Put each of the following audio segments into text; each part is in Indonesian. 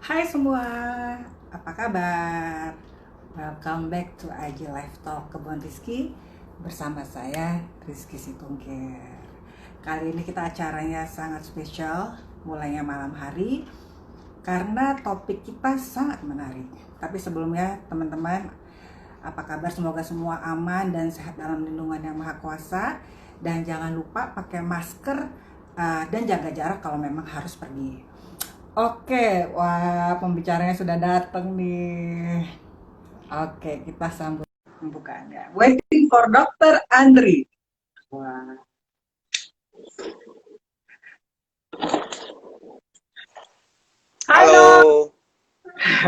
Hai semua, apa kabar? Welcome back to IG Live Talk Kebun Rizky bersama saya Rizky Situngkir. Kali ini kita acaranya sangat spesial, mulainya malam hari karena topik kita sangat menarik. Tapi sebelumnya teman-teman, apa kabar? Semoga semua aman dan sehat dalam lindungan yang Maha Kuasa. Dan jangan lupa pakai masker dan jaga jarak kalau memang harus pergi. Oke, wah pembicaranya sudah datang nih. Oke, kita sambut pembukaannya. Waiting for Dr. Andri. Wah. Hai dok, Halo,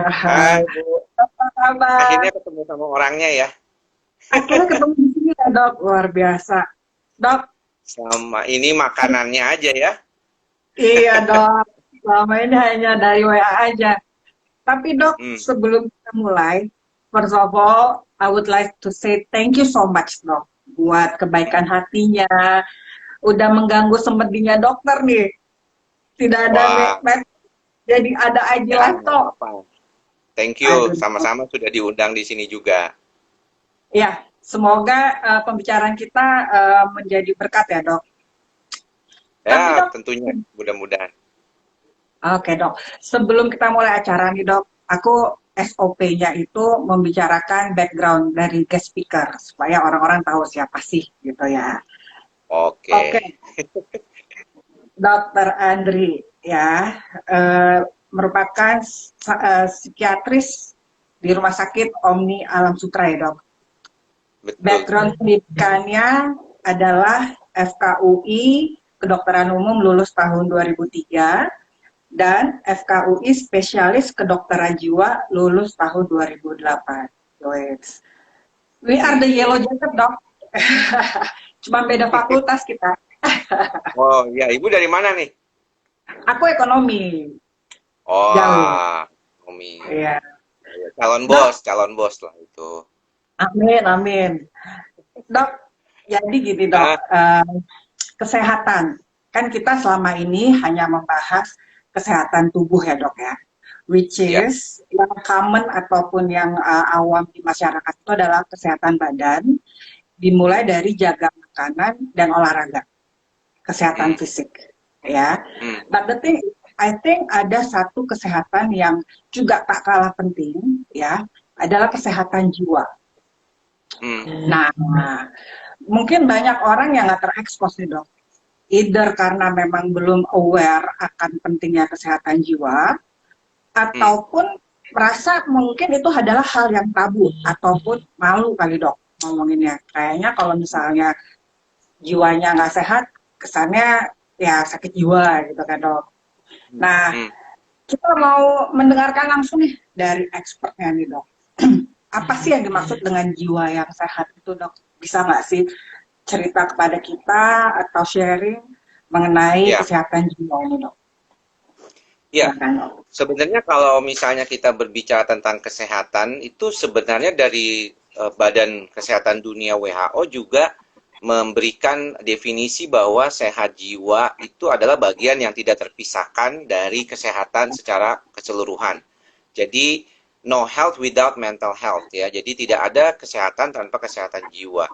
hai Bu. apa kabar? Akhirnya ketemu sama orangnya ya. Akhirnya ketemu di sini ya dok, luar biasa. Dok, Sama ini makanannya aja ya. iya dok, selama ini hanya dari WA aja. Tapi dok, Hmm. sebelum kita mulai, first of all, I would like to say thank you so much dok buat kebaikan hatinya, udah mengganggu semedinya dokter nih. Tidak ada Wah, jadi ada IG ya live nggak talk. apa-apa. Thank you, Aduh, sama-sama sudah diundang di sini juga. ya semoga pembicaraan kita menjadi berkat ya dok. Tapi Ya, dok, tentunya mudah-mudahan. oke dok, sebelum kita mulai acara nih dok, aku SOP-nya itu membicarakan background dari guest speaker supaya orang-orang tahu siapa sih gitu ya. Oke, Oke. Dokter Andri ya, merupakan psikiatris di Rumah Sakit Omni Alam Sutra ya dok. Betul. Background pendidikannya adalah FKUI Kedokteran Umum lulus tahun 2003 dan FKUI Spesialis Kedokteran Jiwa lulus tahun 2008. We are the Hmm. yellow jacket dok. Cuma beda fakultas kita. Oh, ya, Ibu dari mana nih? Aku ekonomi jauh. Oh, Umi. Iya. Ya, Dok, calon bos lah itu. amin amin. Dok, jadi gini dok, Ah, kesehatan. Kan kita selama ini hanya membahas kesehatan tubuh ya dok ya. Which ya. is yang common ataupun yang awam di masyarakat itu adalah kesehatan badan, dimulai dari jaga makanan dan olahraga, kesehatan Hmm. fisik ya. Hmm. But the thing, I think ada satu kesehatan yang juga tak kalah penting ya, adalah kesehatan jiwa. Hmm. Nah, mungkin banyak orang yang nggak terekspos nih dok, either karena memang belum aware akan pentingnya kesehatan jiwa, Hmm. ataupun merasa mungkin itu adalah hal yang tabu, ataupun malu kali dok ngomonginnya. Kayaknya kalau misalnya jiwanya nggak sehat, kesannya ya sakit jiwa gitu kan dok. Hmm. Nah, Hmm. kita mau mendengarkan langsung nih dari expertnya nih dok. Apa sih yang dimaksud dengan jiwa yang sehat itu dok? Bisa nggak sih cerita kepada kita atau sharing mengenai Ya. kesehatan jiwa ini dok? Ya, Silakan dok. sebenarnya kalau misalnya kita berbicara tentang kesehatan, itu sebenarnya dari Badan Kesehatan Dunia WHO juga memberikan definisi bahwa sehat jiwa itu adalah bagian yang tidak terpisahkan dari kesehatan secara keseluruhan. Jadi, no health without mental health ya. Jadi tidak ada kesehatan tanpa kesehatan jiwa.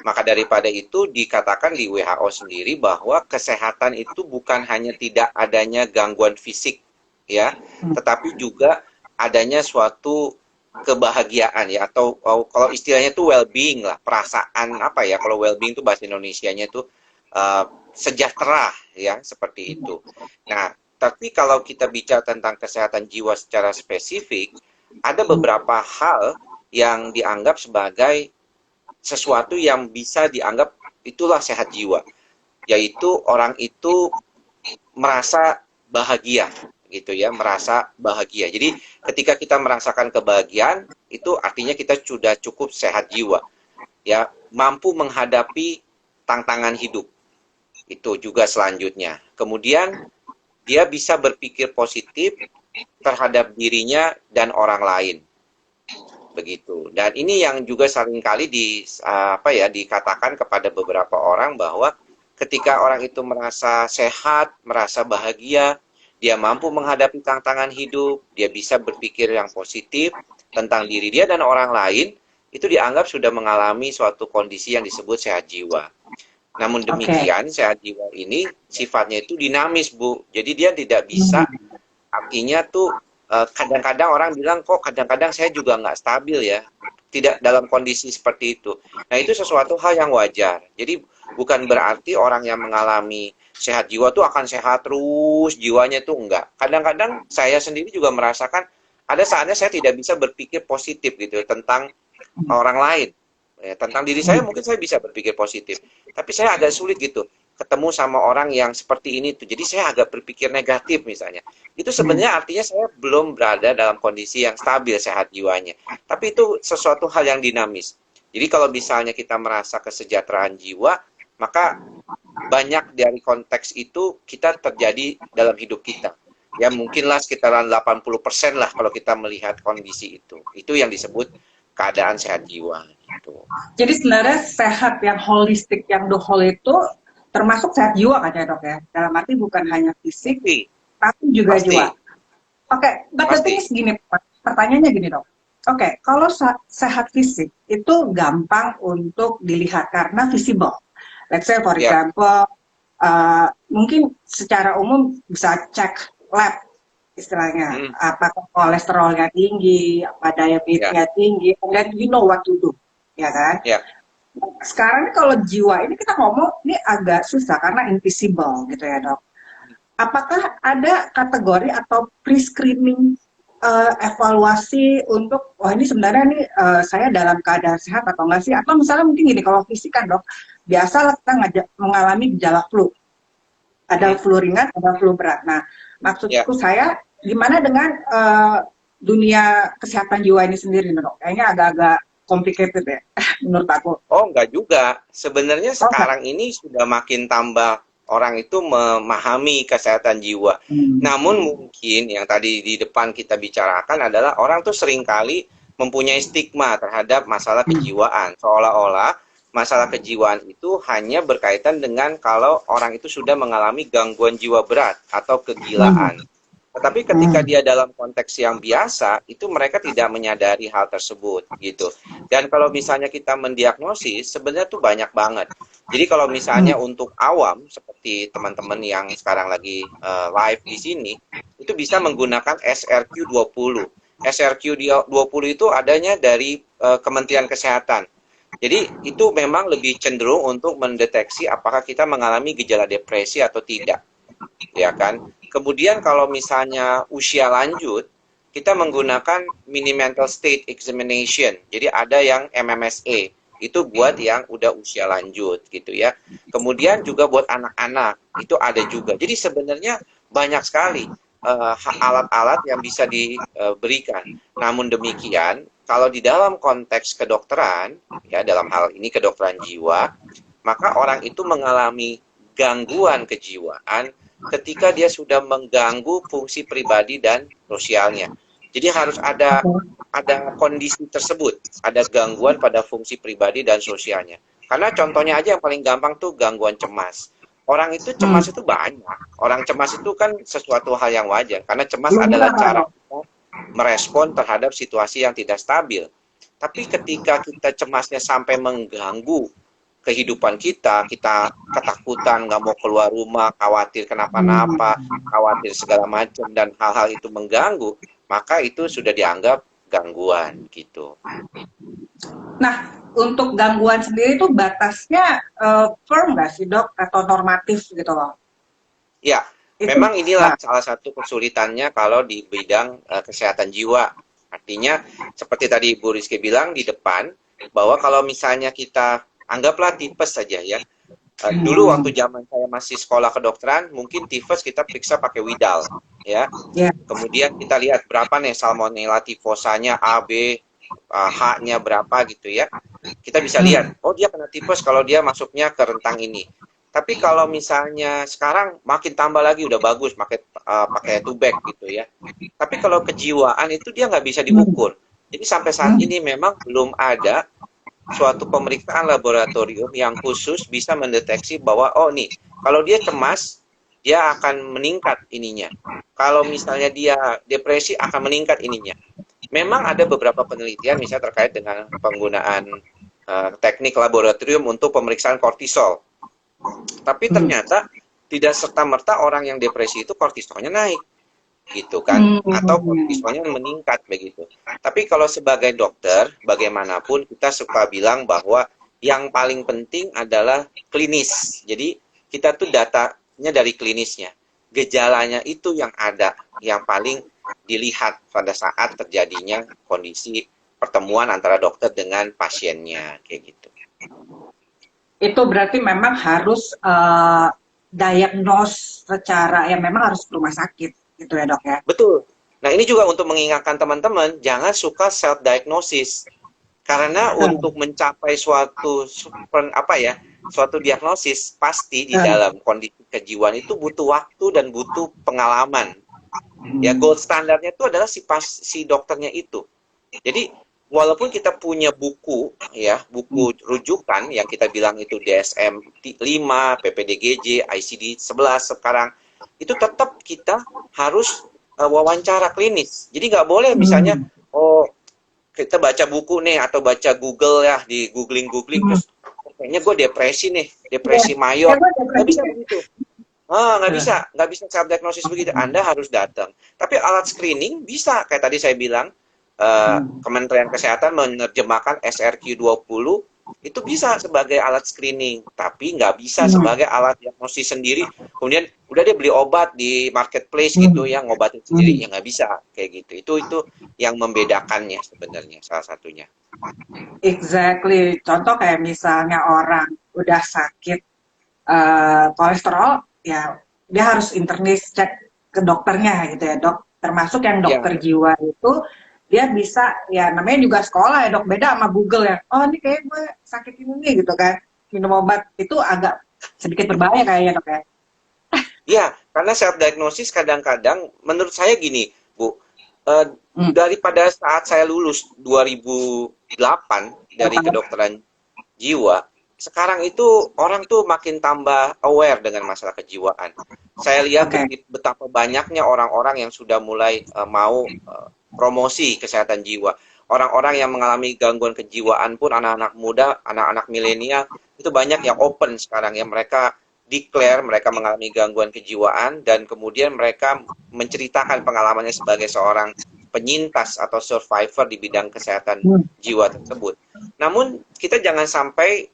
Maka daripada itu dikatakan di WHO sendiri bahwa kesehatan itu bukan hanya tidak adanya gangguan fisik ya, Hmm. tetapi juga adanya suatu kebahagiaan ya, atau kalau istilahnya itu well-being lah, perasaan apa ya, kalau well-being itu bahasa Indonesianya itu uh, sejahtera ya, seperti itu. Nah, tapi kalau kita bicara tentang kesehatan jiwa secara spesifik, ada beberapa hal yang dianggap sebagai sesuatu yang bisa dianggap itulah sehat jiwa, yaitu orang itu merasa bahagia gitu ya, merasa bahagia. Jadi ketika kita merasakan kebahagiaan itu artinya kita sudah cukup sehat jiwa ya, mampu menghadapi tantangan hidup. Itu juga selanjutnya. Kemudian dia bisa berpikir positif terhadap dirinya dan orang lain. Begitu. Dan ini yang juga seringkali dikatakan kepada beberapa orang bahwa ketika orang itu merasa sehat, merasa bahagia, dia mampu menghadapi tantangan hidup, dia bisa berpikir yang positif tentang diri dia dan orang lain, itu dianggap sudah mengalami suatu kondisi yang disebut sehat jiwa. Namun demikian, sehat jiwa ini sifatnya itu dinamis, Bu. Jadi dia tidak bisa, artinya tuh kadang-kadang orang bilang, kok kadang-kadang saya juga nggak stabil ya. Tidak dalam kondisi seperti itu. Nah, itu sesuatu hal yang wajar. Jadi bukan berarti orang yang mengalami sehat jiwa tuh akan sehat terus, jiwanya tuh enggak. Kadang-kadang saya sendiri juga merasakan ada saatnya saya tidak bisa berpikir positif gitu tentang orang lain. Ya, tentang diri saya mungkin saya bisa berpikir positif, tapi saya agak sulit gitu ketemu sama orang yang seperti ini tuh. Jadi saya agak berpikir negatif misalnya. Itu sebenarnya artinya saya belum berada dalam kondisi yang stabil sehat jiwanya. Tapi itu sesuatu hal yang dinamis. Jadi kalau misalnya kita merasa kesejahteraan jiwa, maka banyak dari konteks itu kita terjadi dalam hidup kita. Ya mungkinlah sekitaran 80% lah kalau kita melihat kondisi itu. Itu yang disebut keadaan sehat jiwa. Gitu. Jadi sebenarnya sehat yang holistik, yang the whole itu termasuk sehat jiwa kan ya dok ya? Dalam arti bukan hanya fisik, tapi juga jiwa. Oke, but the thing is gini, pertanyaannya gini dok. Oke, kalau sehat fisik itu gampang untuk dilihat karena visible. Let's say for example, mungkin secara umum bisa cek lab istilahnya, apakah kolesterolnya tinggi, apa diabetesnya tinggi, dan you know what to do, ya kan? Sekarang kalau jiwa ini kita ngomong ini agak susah karena invisible gitu ya dok. Apakah ada kategori atau pre-screening evaluasi untuk ini sebenarnya nih saya dalam keadaan sehat atau enggak sih? Atau misalnya mungkin gini, kalau fisik kan dok, biasa kita mengalami gejala flu. Ada flu ringan, ada flu berat. Nah, maksudku saya gimana dengan dunia kesehatan jiwa ini sendiri dok? Kayaknya agak-agak complicated ya menurut aku. Oh, enggak juga. Sebenarnya sekarang ini sudah makin tambah orang itu memahami kesehatan jiwa. Namun mungkin yang tadi di depan kita bicarakan adalah orang tuh seringkali mempunyai stigma terhadap masalah kejiwaan. Seolah-olah masalah kejiwaan itu hanya berkaitan dengan kalau orang itu sudah mengalami gangguan jiwa berat atau kegilaan. Tetapi ketika dia dalam konteks yang biasa, itu mereka tidak menyadari hal tersebut, gitu. Dan kalau misalnya kita mendiagnosis, sebenarnya tuh banyak banget. Jadi kalau misalnya untuk awam, seperti teman-teman yang sekarang lagi live di sini, itu bisa menggunakan SRQ-20. SRQ-20 itu adanya dari Kementerian Kesehatan. Jadi itu memang lebih cenderung untuk mendeteksi apakah kita mengalami gejala depresi atau tidak, ya kan? Kemudian kalau misalnya usia lanjut, kita menggunakan Mini Mental State Examination. Jadi ada yang MMSE, itu buat yang udah usia lanjut gitu ya. Kemudian juga buat anak-anak, itu ada juga. Jadi sebenarnya banyak sekali alat-alat yang bisa diberikan. Namun demikian, kalau di dalam konteks kedokteran, ya dalam hal ini kedokteran jiwa, maka orang itu mengalami gangguan kejiwaan ketika dia sudah mengganggu fungsi pribadi dan sosialnya. Jadi harus ada kondisi tersebut, ada gangguan pada fungsi pribadi dan sosialnya. Karena contohnya aja yang paling gampang tuh gangguan cemas. Orang itu cemas itu banyak. Orang cemas itu kan sesuatu hal yang wajar. Karena cemas adalah cara kita merespon terhadap situasi yang tidak stabil. Tapi ketika kita cemasnya sampai mengganggu kehidupan kita ketakutan, nggak mau keluar rumah, khawatir kenapa-napa, khawatir segala macam, dan hal-hal itu mengganggu, maka itu sudah dianggap gangguan gitu. Nah, untuk gangguan sendiri itu batasnya firm nggak sih dok, atau normatif gitu loh? Ya, memang inilah salah satu kesulitannya kalau di bidang kesehatan jiwa. Artinya, seperti tadi Bu Rizky bilang di depan, bahwa kalau misalnya kita anggaplah tipes saja ya. Dulu waktu zaman saya masih sekolah kedokteran, mungkin tifus kita periksa pakai Widal, ya. Kemudian kita lihat berapa nih Salmonella typhosanya, A, B, H-nya berapa gitu ya. Kita bisa lihat, oh dia kena tifus kalau dia masuknya ke rentang ini. Tapi kalau misalnya sekarang makin tambah lagi, udah bagus pakai tubek gitu ya. Tapi kalau kejiwaan itu dia nggak bisa diukur. Jadi sampai saat ini memang belum ada suatu pemeriksaan laboratorium yang khusus bisa mendeteksi bahwa oh nih kalau dia cemas dia akan meningkat ininya. Kalau misalnya dia depresi akan meningkat ininya. Memang ada beberapa penelitian misalnya terkait dengan penggunaan teknik laboratorium untuk pemeriksaan kortisol. Tapi ternyata tidak serta-merta orang yang depresi itu kortisolnya naik, gitu kan? Atau kortisolnya meningkat begitu. Tapi kalau sebagai dokter, bagaimanapun kita suka bilang bahwa yang paling penting adalah klinis. Jadi kita tuh datanya dari klinisnya. Gejalanya itu yang ada, yang paling dilihat pada saat terjadinya kondisi pertemuan antara dokter dengan pasiennya, kayak gitu. Itu berarti memang harus diagnose secara yang memang harus ke rumah sakit gitu ya dok ya. Betul. Nah ini juga untuk mengingatkan teman-teman, jangan suka self-diagnosis. Karena untuk mencapai suatu suatu diagnosis pasti di dalam kondisi kejiwaan itu butuh waktu dan butuh pengalaman. Ya gold standarnya itu adalah si dokternya itu. Jadi walaupun kita punya buku rujukan yang kita bilang itu DSM 5, PPDGJ, ICD 11 sekarang, itu tetap kita harus wawancara klinis. Jadi nggak boleh misalnya kita baca buku nih atau baca Google ya, di googling terus kayaknya gue depresi nih, depresi mayor. Nggak bisa begitu. Nggak bisa self diagnosis begitu. Anda harus datang. Tapi alat screening bisa, kayak tadi saya bilang, Kementerian Kesehatan menerjemahkan SRQ-20 itu bisa sebagai alat screening, tapi nggak bisa sebagai alat diagnosis sendiri. Kemudian udah dia beli obat di marketplace gitu ya, ngobatin sendiri, ya nggak bisa kayak gitu. Itu yang membedakannya sebenarnya salah satunya. Exactly. Contoh kayak misalnya orang udah sakit kolesterol, ya dia harus internis cek ke dokternya gitu ya dok. Termasuk yang dokter jiwa itu dia bisa, ya namanya juga sekolah ya dok, beda sama Google ya. Oh ini kayak gue sakit ini nih gitu kan, minum obat itu agak sedikit berbahaya kayaknya dok ya. Ya, karena self diagnosis kadang-kadang menurut saya gini Bu, daripada saat saya lulus 2008 dari kedokteran jiwa, sekarang itu orang tuh makin tambah aware dengan masalah kejiwaan. Saya lihat betapa banyaknya orang-orang yang sudah mulai mau promosi kesehatan jiwa. Orang-orang yang mengalami gangguan kejiwaan pun, anak-anak muda, anak-anak milenial, itu banyak yang open sekarang ya. Mereka declare mereka mengalami gangguan kejiwaan dan kemudian mereka menceritakan pengalamannya sebagai seorang penyintas atau survivor di bidang kesehatan jiwa tersebut. Namun kita jangan sampai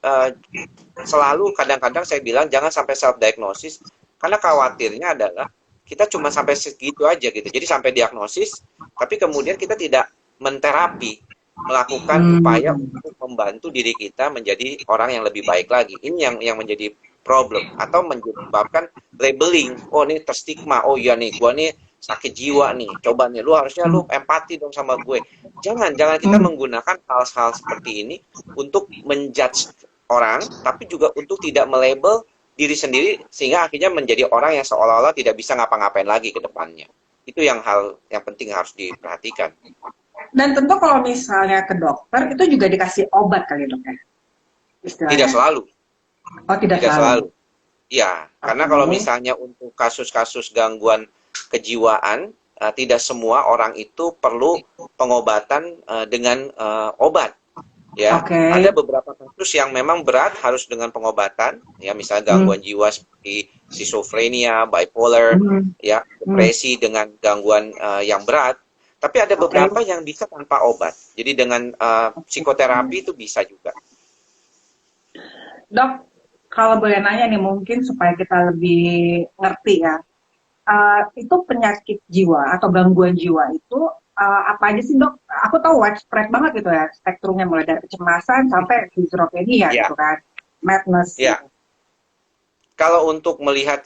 selalu, kadang-kadang saya bilang jangan sampai self-diagnosis, karena khawatirnya adalah kita cuma sampai segitu aja gitu. Jadi sampai diagnosis, tapi kemudian kita tidak menterapi, melakukan upaya untuk membantu diri kita menjadi orang yang lebih baik lagi. Ini yang menjadi problem, atau menyebabkan labeling. Oh ini terstigma, oh iya nih, gua nih sakit jiwa nih, coba nih, lu harusnya lu empati dong sama gue. Jangan kita menggunakan hal-hal seperti ini untuk menjudge orang, tapi juga untuk tidak melabel diri sendiri, sehingga akhirnya menjadi orang yang seolah-olah tidak bisa ngapa-ngapain lagi ke depannya. Itu hal yang penting harus diperhatikan. Dan tentu kalau misalnya ke dokter, itu juga dikasih obat kali dok ya? Tidak selalu. Oh tidak selalu? Ya, karena kalau misalnya untuk kasus-kasus gangguan kejiwaan, tidak semua orang itu perlu pengobatan dengan obat. Ya, ada beberapa kasus yang memang berat harus dengan pengobatan, ya misalnya gangguan jiwa seperti schizophrenia, bipolar, ya depresi dengan gangguan yang berat. Tapi ada beberapa yang bisa tanpa obat. Jadi dengan psikoterapi itu bisa juga. Dok, kalau boleh nanya nih mungkin supaya kita lebih ngerti ya, itu penyakit jiwa atau gangguan jiwa itu apa aja sih dok? Aku tahu widespread banget gitu ya, spektrumnya mulai dari kecemasan sampai schizophrenia gitu kan, madness. Gitu. Kalau untuk melihat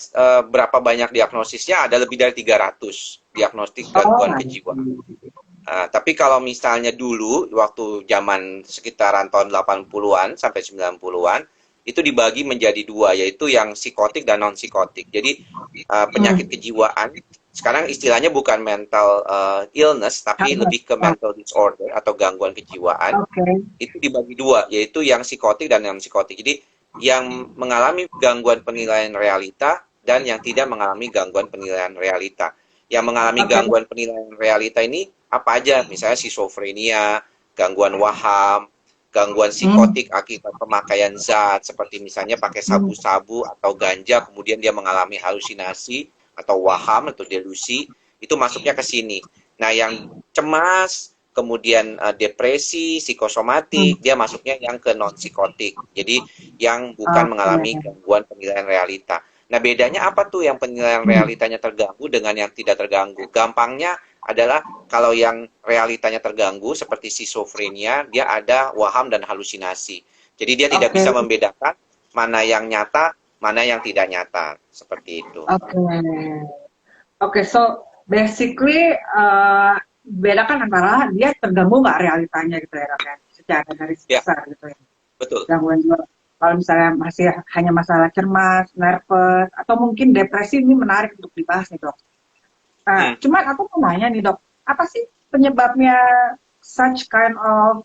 berapa banyak diagnosisnya, ada lebih dari 300 diagnostik gangguan kejiwaan. Tapi kalau misalnya dulu, waktu zaman sekitaran tahun 80-an sampai 90-an, itu dibagi menjadi dua, yaitu yang psikotik dan non-psikotik. Jadi penyakit kejiwaan, sekarang istilahnya bukan mental illness, tapi lebih ke mental disorder atau gangguan kejiwaan. Itu dibagi dua, yaitu yang psikotik dan non-psikotik. Jadi yang mengalami gangguan penilaian realita dan yang tidak mengalami gangguan penilaian realita. Yang mengalami Oke. gangguan penilaian realita ini apa aja? Misalnya schizofrenia, gangguan waham, gangguan Hmm. psikotik akibat pemakaian zat, seperti misalnya pakai Hmm. sabu-sabu atau ganja, kemudian dia mengalami halusinasi atau waham atau delusi, itu masuknya ke sini. Nah, yang cemas, kemudian depresi, Hmm. psikosomatik, dia masuknya yang ke non-psikotik. Jadi, yang bukan mengalami Oke. gangguan penilaian realita. Nah, bedanya apa tuh yang penilaian Hmm. realitanya terganggu dengan yang tidak terganggu? Gampangnya adalah kalau yang realitanya terganggu seperti schizofrenia, dia ada waham dan halusinasi. Jadi dia tidak Oke. bisa membedakan mana yang nyata, mana yang tidak nyata. Seperti itu. Oke. Oke, so basically bedakan antara dia terganggu nggak realitanya gitu ya dok ya, secara garis Ya, besar gitu ya. betul. Gangguan jiwa. Kalau misalnya masih hanya masalah cemas, nervous, atau mungkin depresi ini menarik untuk dibahas nih dok. Hmm. Cuman aku mau nanya nih dok, apa sih penyebabnya such kind of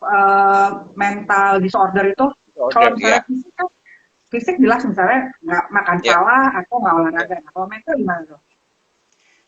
mental disorder itu? Kalau Order, misalnya ya. fisik kan, fisik jelas misalnya nggak makan Ya, salah atau nggak ya. olahraga. Nah, kalau mental gimana dok?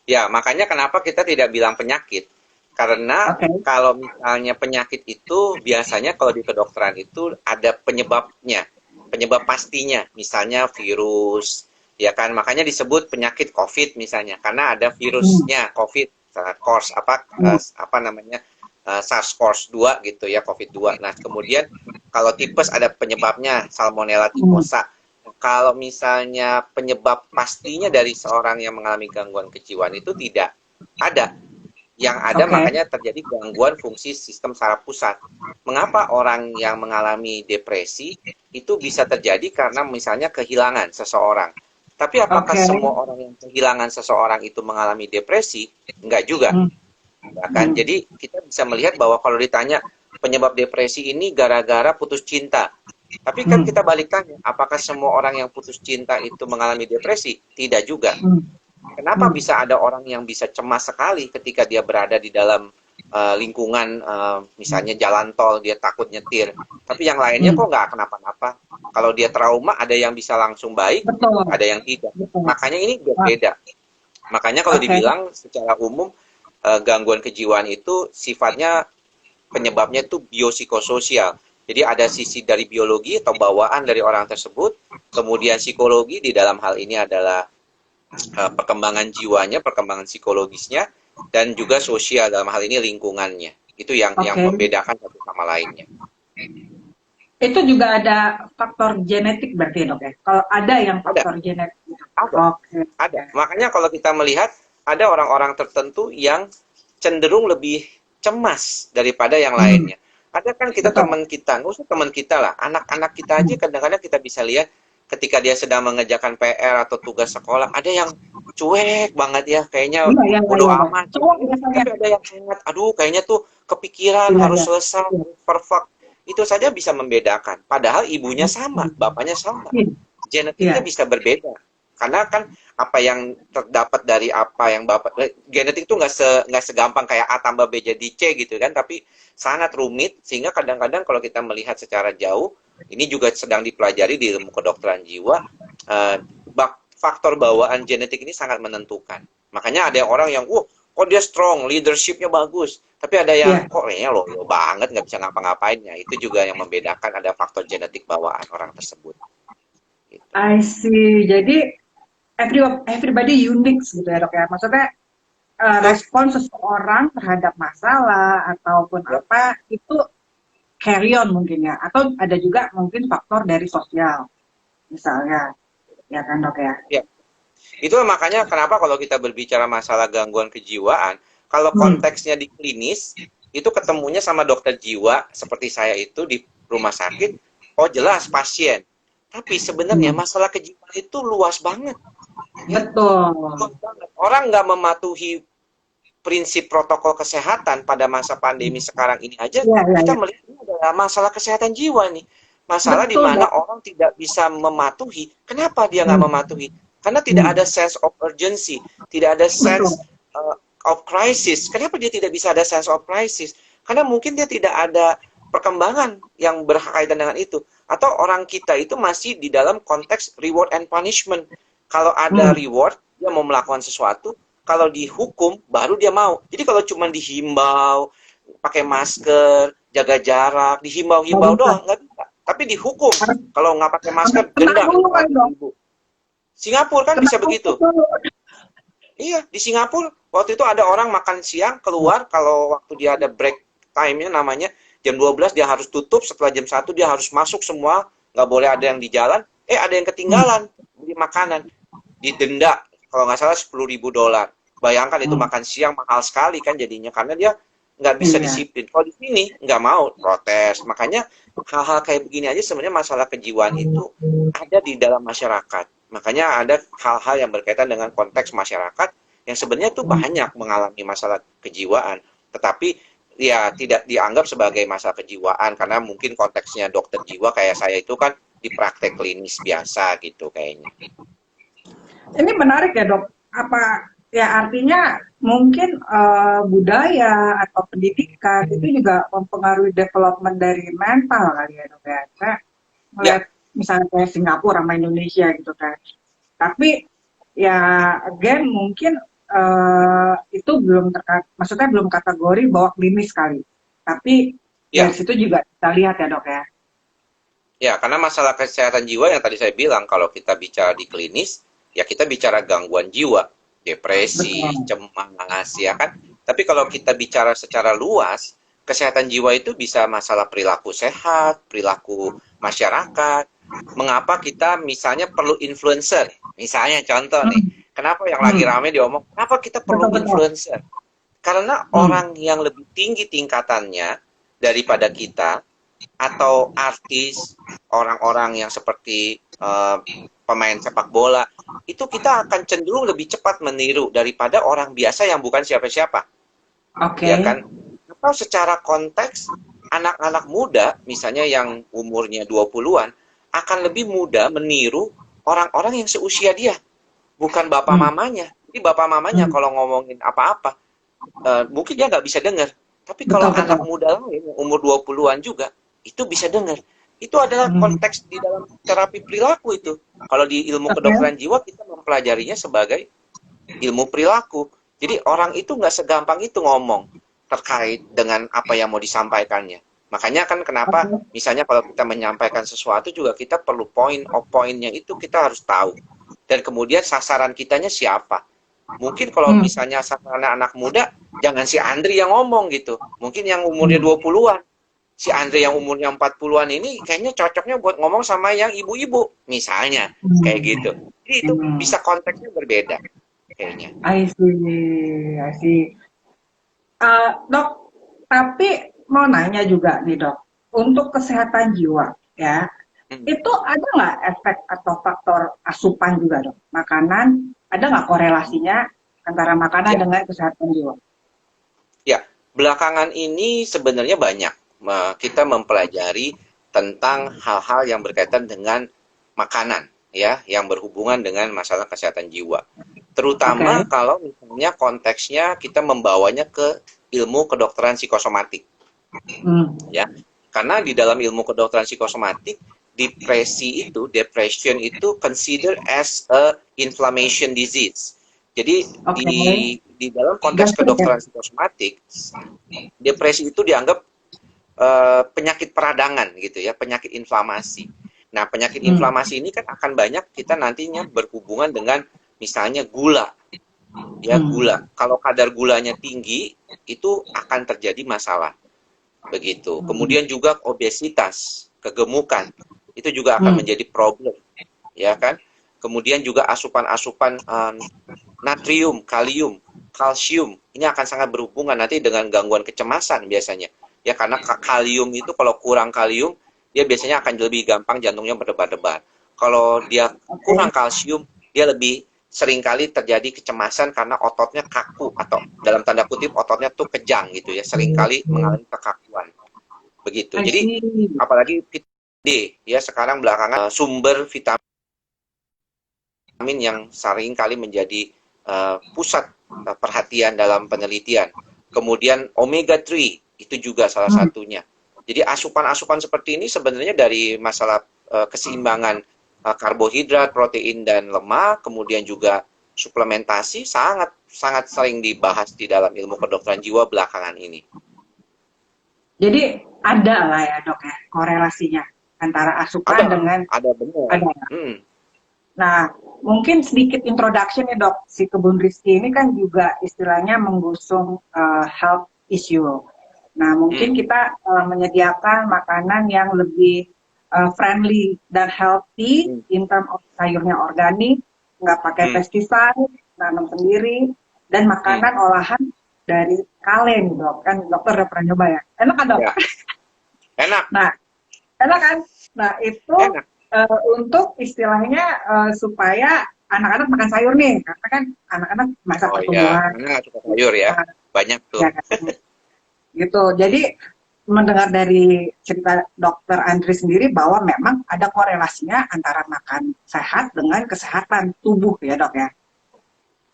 Ya, makanya kenapa kita tidak bilang penyakit? Karena Oke. kalau misalnya penyakit itu biasanya kalau di kedokteran itu ada penyebabnya, penyebab pastinya, misalnya virus, ya kan? Makanya disebut penyakit COVID misalnya, karena ada Hmm. virusnya COVID, SARS Hmm. apa namanya SARS-CoV-2 gitu ya, COVID-2. Nah, kemudian kalau tipes ada penyebabnya Salmonella Hmm. typhosa. Kalau misalnya penyebab pastinya dari seorang yang mengalami gangguan kejiwaan itu tidak ada. Yang ada Oke. makanya terjadi gangguan fungsi sistem saraf pusat. Mengapa orang yang mengalami depresi itu bisa terjadi karena misalnya kehilangan seseorang. Tapi apakah Oke. semua orang yang kehilangan seseorang itu mengalami depresi? Enggak juga. Hmm. Ya kan? Hmm. Jadi kita bisa melihat bahwa kalau ditanya penyebab depresi ini gara-gara putus cinta. Tapi kan Hmm. kita balik tanya, apakah semua orang yang putus cinta itu mengalami depresi? Tidak juga. Hmm. Kenapa Hmm. bisa ada orang yang bisa cemas sekali ketika dia berada di dalam lingkungan misalnya jalan tol, dia takut nyetir. Tapi yang lainnya Hmm. kok nggak kenapa-napa. Kalau dia trauma, ada yang bisa langsung baik, Betul. ada yang tidak. Betul. Makanya ini Ah, berbeda. Makanya kalau oke. dibilang secara umum gangguan kejiwaan itu sifatnya penyebabnya itu biopsikososial. Jadi ada sisi dari biologi atau bawaan dari orang tersebut, kemudian psikologi di dalam hal ini adalah perkembangan jiwanya, perkembangan psikologisnya, dan juga sosial dalam hal ini lingkungannya. Itu yang Oke. membedakan satu sama lainnya. Itu juga ada faktor genetik berarti dok ya? Kalau ada yang Ada, faktor genetik. ada, Oke. ada. Makanya kalau kita melihat ada orang-orang tertentu yang cenderung lebih cemas daripada yang Hmm. lainnya. Ada kan kita Betul. teman kita, nggak usah teman kita lah, anak-anak kita aja Hmm. kadang-kadang kita bisa lihat ketika dia sedang mengerjakan PR atau tugas sekolah, ada yang cuek banget ya, kayaknya Iya, iya, iya, bodo iya. amat gitu Cowok ya. biasanya. Tapi ada yang sangat, aduh kayaknya tuh kepikiran Iya, iya. harus selesai, harus perfect. Itu saja bisa membedakan. Padahal ibunya sama, bapaknya sama. Iya. Iya. Genetiknya bisa berbeda. Karena kan apa yang terdapat dari apa yang bapak genetik itu nggak segampang kayak A tambah B jadi C gitu kan, tapi sangat rumit sehingga kadang-kadang kalau kita melihat secara jauh ini juga sedang dipelajari di ilmu kedokteran jiwa, eh, faktor bawaan genetik ini sangat menentukan. Makanya ada orang yang kok dia strong, leadershipnya bagus, tapi ada yang Iya. kok kayaknya loyo banget nggak bisa ngapa-ngapainnya. Itu juga yang membedakan, ada faktor genetik bawaan orang tersebut gitu. I see. Jadi everybody unique gitu ya dok ya. Maksudnya Betul. respon seseorang terhadap masalah ataupun Ya. apa itu carry on mungkin ya. Atau ada juga mungkin faktor dari sosial misalnya. Ya kan dok ya. Ya. Itulah makanya kenapa kalau kita berbicara masalah gangguan kejiwaan, kalau Hmm. konteksnya di klinis, itu ketemunya sama dokter jiwa seperti saya itu di rumah sakit, oh jelas pasien. Tapi sebenarnya Hmm. masalah kejiwaan itu luas banget. Ya, Betul. luas banget. Orang nggak mematuhi prinsip protokol kesehatan pada masa pandemi sekarang ini aja, Iya, iya, kita iya. melihat ini adalah masalah kesehatan jiwa nih. Masalah di Betul mana dok. orang tidak bisa mematuhi. Kenapa dia nggak Hmm. mematuhi? Karena tidak Hmm. ada sense of urgency, tidak ada Betul. sense of crisis. Kenapa dia tidak bisa ada sense of crisis? Karena mungkin dia tidak ada perkembangan yang berkaitan dengan itu. Atau orang kita itu masih di dalam konteks reward and punishment. Kalau ada reward, dia mau melakukan sesuatu, kalau dihukum, baru dia mau. Jadi kalau cuma dihimbau, pakai masker, jaga jarak, Nggak dihimbau-himbau bisa. doang, nggak bisa. Tapi dihukum. Harus Kalau nggak pakai masker, kena denda dulu kan dok. 500.000. Singapura kan Kena bisa dulu. begitu. Iya, di Singapura waktu itu ada orang makan siang keluar kalau waktu dia ada break time-nya namanya jam 12 dia harus tutup, setelah jam 1 dia harus masuk semua, nggak boleh ada yang di jalan. Ada yang ketinggalan beli makanan, didenda kalau nggak salah $10.000. Bayangkan itu makan siang mahal sekali kan jadinya karena dia nggak bisa Iya. disiplin. Kalau di sini nggak mau protes, makanya hal-hal kayak begini aja sebenarnya masalah kejiwaan itu ada di dalam masyarakat. Makanya ada hal-hal yang berkaitan dengan konteks masyarakat yang sebenarnya tuh banyak mengalami masalah kejiwaan, tetapi ya tidak dianggap sebagai masalah kejiwaan karena mungkin konteksnya dokter jiwa kayak saya itu kan di praktek klinis biasa gitu kayaknya. Ini menarik ya dok. Apa ya artinya mungkin budaya atau pendidikan itu juga mempengaruhi development dari mental kali ya dok ya. Saya Ya, melihat misalnya kayak Singapura sama Indonesia gitu kan. Tapi ya again mungkin itu belum maksudnya belum kategori bahwa klinis kali. Tapi dari ya, situ juga kita lihat ya dok ya. ya, karena masalah kesehatan jiwa yang tadi saya bilang, kalau kita bicara di klinis, ya kita bicara gangguan jiwa, depresi, Betul. cemas, ya kan? Tapi kalau kita bicara secara luas, kesehatan jiwa itu bisa masalah perilaku sehat, perilaku masyarakat. Mengapa kita misalnya perlu influencer? Misalnya contoh nih, Hmm, kenapa yang lagi hmm, rame diomong, kenapa kita perlu betul betul. influencer? Karena Hmm, orang yang lebih tinggi tingkatannya daripada kita, atau artis, orang-orang yang seperti pemain sepak bola, itu kita akan cenderung lebih cepat meniru daripada orang biasa yang bukan siapa-siapa, oke. ya kan? Atau secara konteks, anak-anak muda, misalnya yang umurnya 20-an, akan lebih mudah meniru orang-orang yang seusia dia, bukan bapak Hmm, mamanya. Jadi bapak mamanya hmm, kalau ngomongin apa-apa, mungkin dia nggak bisa dengar. Tapi kalau betul anak betul. muda lain, umur 20-an juga, itu bisa dengar. Itu adalah Hmm, konteks di dalam terapi perilaku itu. Kalau di ilmu oke. kedokteran jiwa, kita mempelajarinya sebagai ilmu perilaku. Jadi orang itu nggak segampang itu ngomong terkait dengan apa yang mau disampaikannya. Makanya kan kenapa Oke. misalnya kalau kita menyampaikan sesuatu juga kita perlu point of pointnya itu kita harus tahu. Dan kemudian sasaran kitanya siapa. Mungkin kalau Hmm, misalnya sasaran anak muda, jangan si Andri yang ngomong gitu. Mungkin yang umurnya hmm, 20-an. Si Andre yang umurnya 40-an ini kayaknya cocoknya buat ngomong sama yang ibu-ibu. Misalnya, kayak gitu. hmm, Jadi itu hmm. bisa konteksnya berbeda kayaknya. I see, I see. Dok, tapi mau nanya juga nih dok, untuk kesehatan jiwa ya, Hmm. itu ada nggak efek atau faktor asupan juga dok? Makanan, ada nggak korelasinya antara makanan Ya, dengan kesehatan jiwa? ya. Belakangan ini sebenarnya banyak kita mempelajari tentang hal-hal yang berkaitan dengan makanan, ya, yang berhubungan dengan masalah kesehatan jiwa. Oke. Terutama kalau misalnya konteksnya kita membawanya ke ilmu kedokteran psikosomatik. Hmm. Ya, karena di dalam ilmu kedokteran psikosomatik, depression itu consider as a inflammation disease. Jadi Oke. di dalam konteks Gastrik ya? kedokteran psikosomatik, depresi itu dianggap penyakit peradangan gitu ya, penyakit inflamasi. Nah, penyakit Hmm. inflamasi ini kan akan banyak kita nantinya berhubungan dengan misalnya gula, ya Hmm. gula. Kalau kadar gulanya tinggi, itu akan terjadi masalah. Begitu. Hmm. Kemudian juga obesitas, kegemukan, itu juga akan Hmm. menjadi problem, ya kan? Kemudian juga asupan-asupan natrium, kalium, kalsium, ini akan sangat berhubungan nanti dengan gangguan kecemasan biasanya. Ya karena kalium itu kalau kurang kalium, dia biasanya akan lebih gampang jantungnya berdebar-debar. Kalau dia kurang Oke. kalsium, dia lebih seringkali terjadi kecemasan karena ototnya kaku atau dalam tanda kutip ototnya tuh kejang gitu ya, seringkali mengalami kekakuan begitu. I Jadi see. apalagi vitamin D ya sekarang belakangan sumber vitamin yang sering kali menjadi pusat perhatian dalam penelitian. Kemudian omega 3 itu juga salah Hmm. satunya. Jadi asupan-asupan seperti ini sebenarnya dari masalah keseimbangan karbohidrat, protein dan lemak, kemudian juga suplementasi sangat sangat sering dibahas di dalam ilmu kedokteran jiwa belakangan ini. Jadi ada lah ya dok ya korelasinya antara asupan dengan Ada benar. ada. Nah, mungkin sedikit introduction ya dok, si Kebun Rizky ini kan juga istilahnya menggusung health issue. Nah, mungkin kita menyediakan makanan yang lebih friendly dan healthy in term of sayurnya organik, nggak pakai pesticide, nanam sendiri, dan makanan olahan dari kalen dok. Kan dokter udah pernah nyoba ya? Enak kan dok? Ya. Enak. Nah, enak kan? Nah, itu enak. Untuk istilahnya supaya anak-anak makan sayur nih, karena kan anak-anak masa pertumbuhan. Karena nggak suka sayur ya, banyak tuh. Ya, gitu. Jadi mendengar dari cerita Dokter Andri sendiri bahwa memang ada korelasinya antara makan sehat dengan kesehatan tubuh ya dok ya.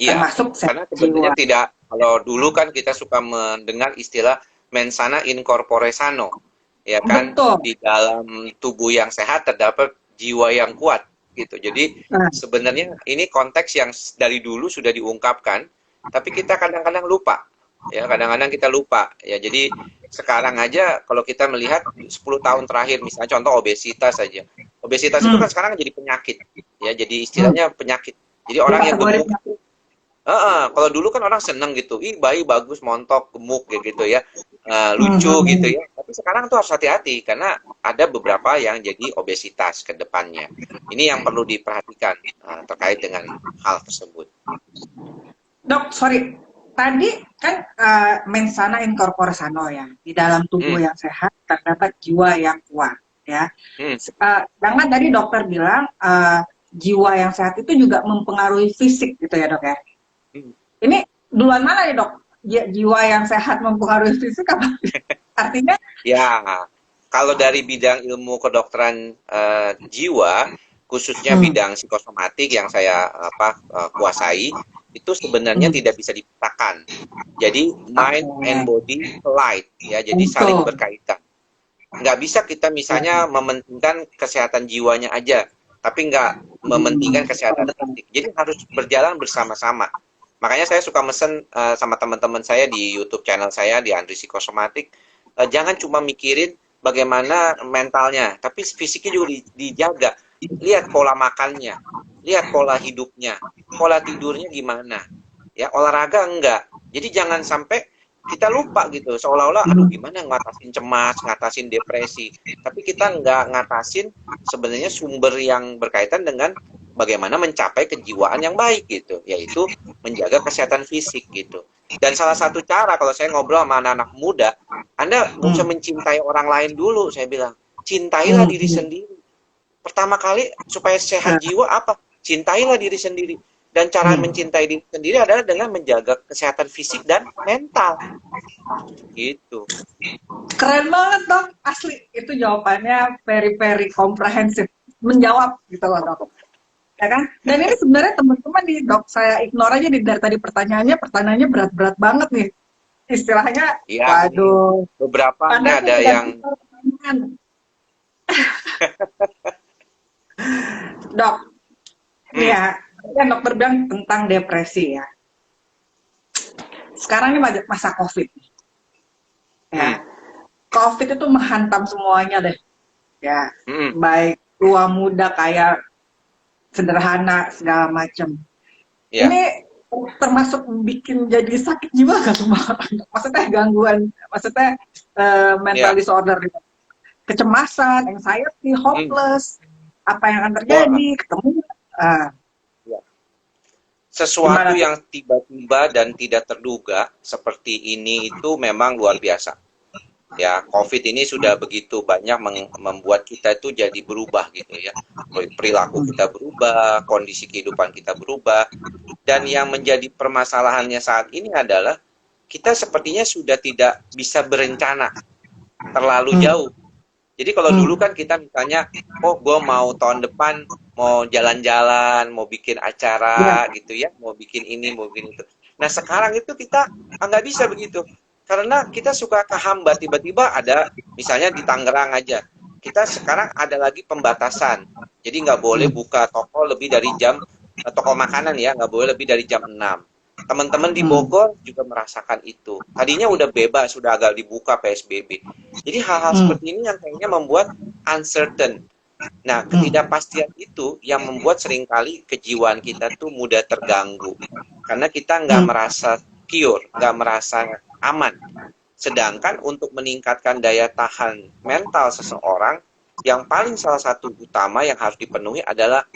Iya. Termasuk Karena sebenarnya tidak. Kalau dulu kan kita suka mendengar istilah mens sana in corpore sano, ya kan? Betul. Di dalam tubuh yang sehat terdapat jiwa yang kuat gitu. Jadi sebenarnya ini konteks yang dari dulu sudah diungkapkan, tapi kita kadang-kadang lupa. Ya, kadang-kadang kita lupa. Ya, jadi sekarang aja kalau kita melihat 10 tahun terakhir misalnya contoh obesitas saja. Obesitas itu kan sekarang jadi penyakit. Ya, jadi istilahnya penyakit. Jadi orang yang gemuk. Kalau dulu kan orang seneng gitu, ih bayi bagus, montok, gemuk gitu ya, lucu gitu ya. Tapi sekarang tuh harus hati-hati karena ada beberapa yang jadi obesitas ke depannya. Ini yang perlu diperhatikan terkait dengan hal tersebut. Dok, sorry, tadi kan mens sana in corpore sano ya, di dalam tubuh yang sehat terdapat jiwa yang kuat ya. Sedangkan tadi dokter bilang jiwa yang sehat itu juga mempengaruhi fisik gitu ya dok ya. Ini duluan mana nih dok? Jiwa yang sehat mempengaruhi fisik apa? Artinya? Ya, kalau dari bidang ilmu kedokteran jiwa, khususnya bidang psikosomatik yang saya kuasai, itu sebenarnya tidak bisa dipisahkan. Jadi mind and body collide, ya, jadi saling berkaitan. Nggak bisa kita misalnya mementingkan kesehatan jiwanya aja, tapi nggak mementingkan kesehatan fisik. Jadi harus berjalan bersama-sama. Makanya saya suka mesen sama teman-teman saya di YouTube channel saya di Andri Psikosomatik, jangan cuma mikirin bagaimana mentalnya, tapi fisiknya juga dijaga. Lihat pola makannya, lihat pola hidupnya, pola tidurnya gimana, ya olahraga enggak. Jadi jangan sampai kita lupa gitu, seolah-olah aduh gimana ngatasin cemas, ngatasin depresi, tapi kita enggak ngatasin sebenarnya sumber yang berkaitan dengan bagaimana mencapai kejiwaan yang baik gitu, yaitu menjaga kesehatan fisik gitu. Dan salah satu cara kalau saya ngobrol sama anak-anak muda, Anda nggak usah mencintai orang lain dulu, saya bilang, cintailah diri sendiri. Pertama kali supaya sehat jiwa apa? Cintailah diri sendiri. Dan cara mencintai diri sendiri adalah dengan menjaga kesehatan fisik dan mental. Gitu. Keren banget dok, asli. Itu jawabannya very komprehensif. Menjawab gitu loh dok. Ya kan? Dan ini sebenarnya teman-teman nih dok, saya ignore aja nih dari tadi pertanyaannya berat-berat banget nih. Istilahnya, ya, waduh. Beberapa ada yang... Dok, ya, kan dokter bilang tentang depresi ya. Sekarang ini masa COVID. Ya, COVID itu menghantam semuanya deh. Ya, baik tua muda kayak sederhana segala macam. Ini termasuk bikin jadi sakit jiwa gak semua orang? Maksudnya gangguan, maksudnya mental disorder, kecemasan, anxiety, hopeless, apa yang akan terjadi, ketemu. Sesuatu yang tiba-tiba dan tidak terduga seperti ini itu memang luar biasa. Ya, COVID ini sudah begitu banyak membuat kita itu jadi berubah gitu ya. Perilaku kita berubah, kondisi kehidupan kita berubah. Dan yang menjadi permasalahannya saat ini adalah kita sepertinya sudah tidak bisa berencana terlalu jauh. Jadi kalau dulu kan kita misalnya, oh gue mau tahun depan mau jalan-jalan, mau bikin acara gitu ya, mau bikin ini, mau bikin itu. Nah sekarang itu kita nggak bisa begitu. Karena kita suka kehambat, tiba-tiba ada, misalnya di Tangerang aja, kita sekarang ada lagi pembatasan. Jadi nggak boleh buka toko lebih dari jam, toko makanan ya, nggak boleh lebih dari jam 6. Teman-teman di Bogor juga merasakan itu. Tadinya udah bebas, sudah agak dibuka PSBB. Jadi hal-hal seperti ini yang kayaknya membuat uncertain. Nah, ketidakpastian itu yang membuat seringkali kejiwaan kita tuh mudah terganggu. Karena kita nggak merasa secure, nggak merasa aman. Sedangkan untuk meningkatkan daya tahan mental seseorang, yang paling salah satu utama yang harus dipenuhi adalah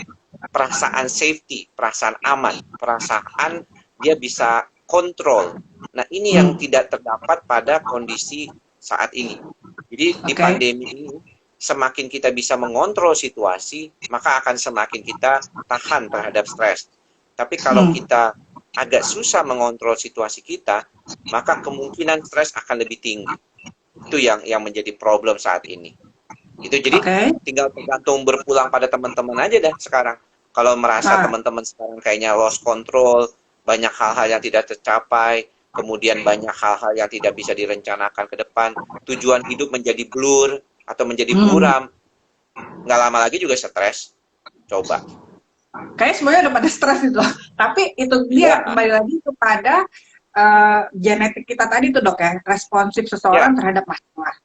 perasaan safety, perasaan aman, perasaan dia bisa kontrol. Nah, ini yang tidak terdapat pada kondisi saat ini. Jadi di pandemi ini, semakin kita bisa mengontrol situasi, maka akan semakin kita tahan terhadap stres. Tapi kalau kita agak susah mengontrol situasi kita, maka kemungkinan stres akan lebih tinggi. Itu yang menjadi problem saat ini. Itu jadi tinggal tergantung berpulang pada teman-teman aja dah sekarang. Kalau merasa teman-teman sekarang kayaknya lost control, banyak hal-hal yang tidak tercapai, kemudian banyak hal-hal yang tidak bisa direncanakan ke depan, tujuan hidup menjadi blur atau menjadi buram, nggak lama lagi juga stres. Coba. Kayak semuanya udah pada stres itu. Tapi itu dia kembali lagi kepada genetik kita tadi tuh dok ya, responsif seseorang terhadap masalah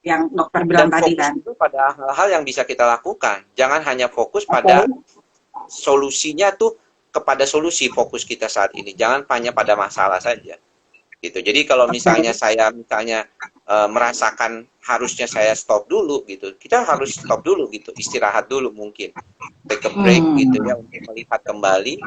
yang dokter bilang tadi kan. Itu pada hal-hal yang bisa kita lakukan. Jangan hanya fokus pada solusinya tuh, kepada solusi fokus kita saat ini. Jangan hanya pada masalah saja. Gitu. Jadi kalau misalnya saya merasakan harusnya saya stop dulu gitu, kita harus stop dulu gitu, istirahat dulu mungkin, take a break gitu ya untuk melihat kembali,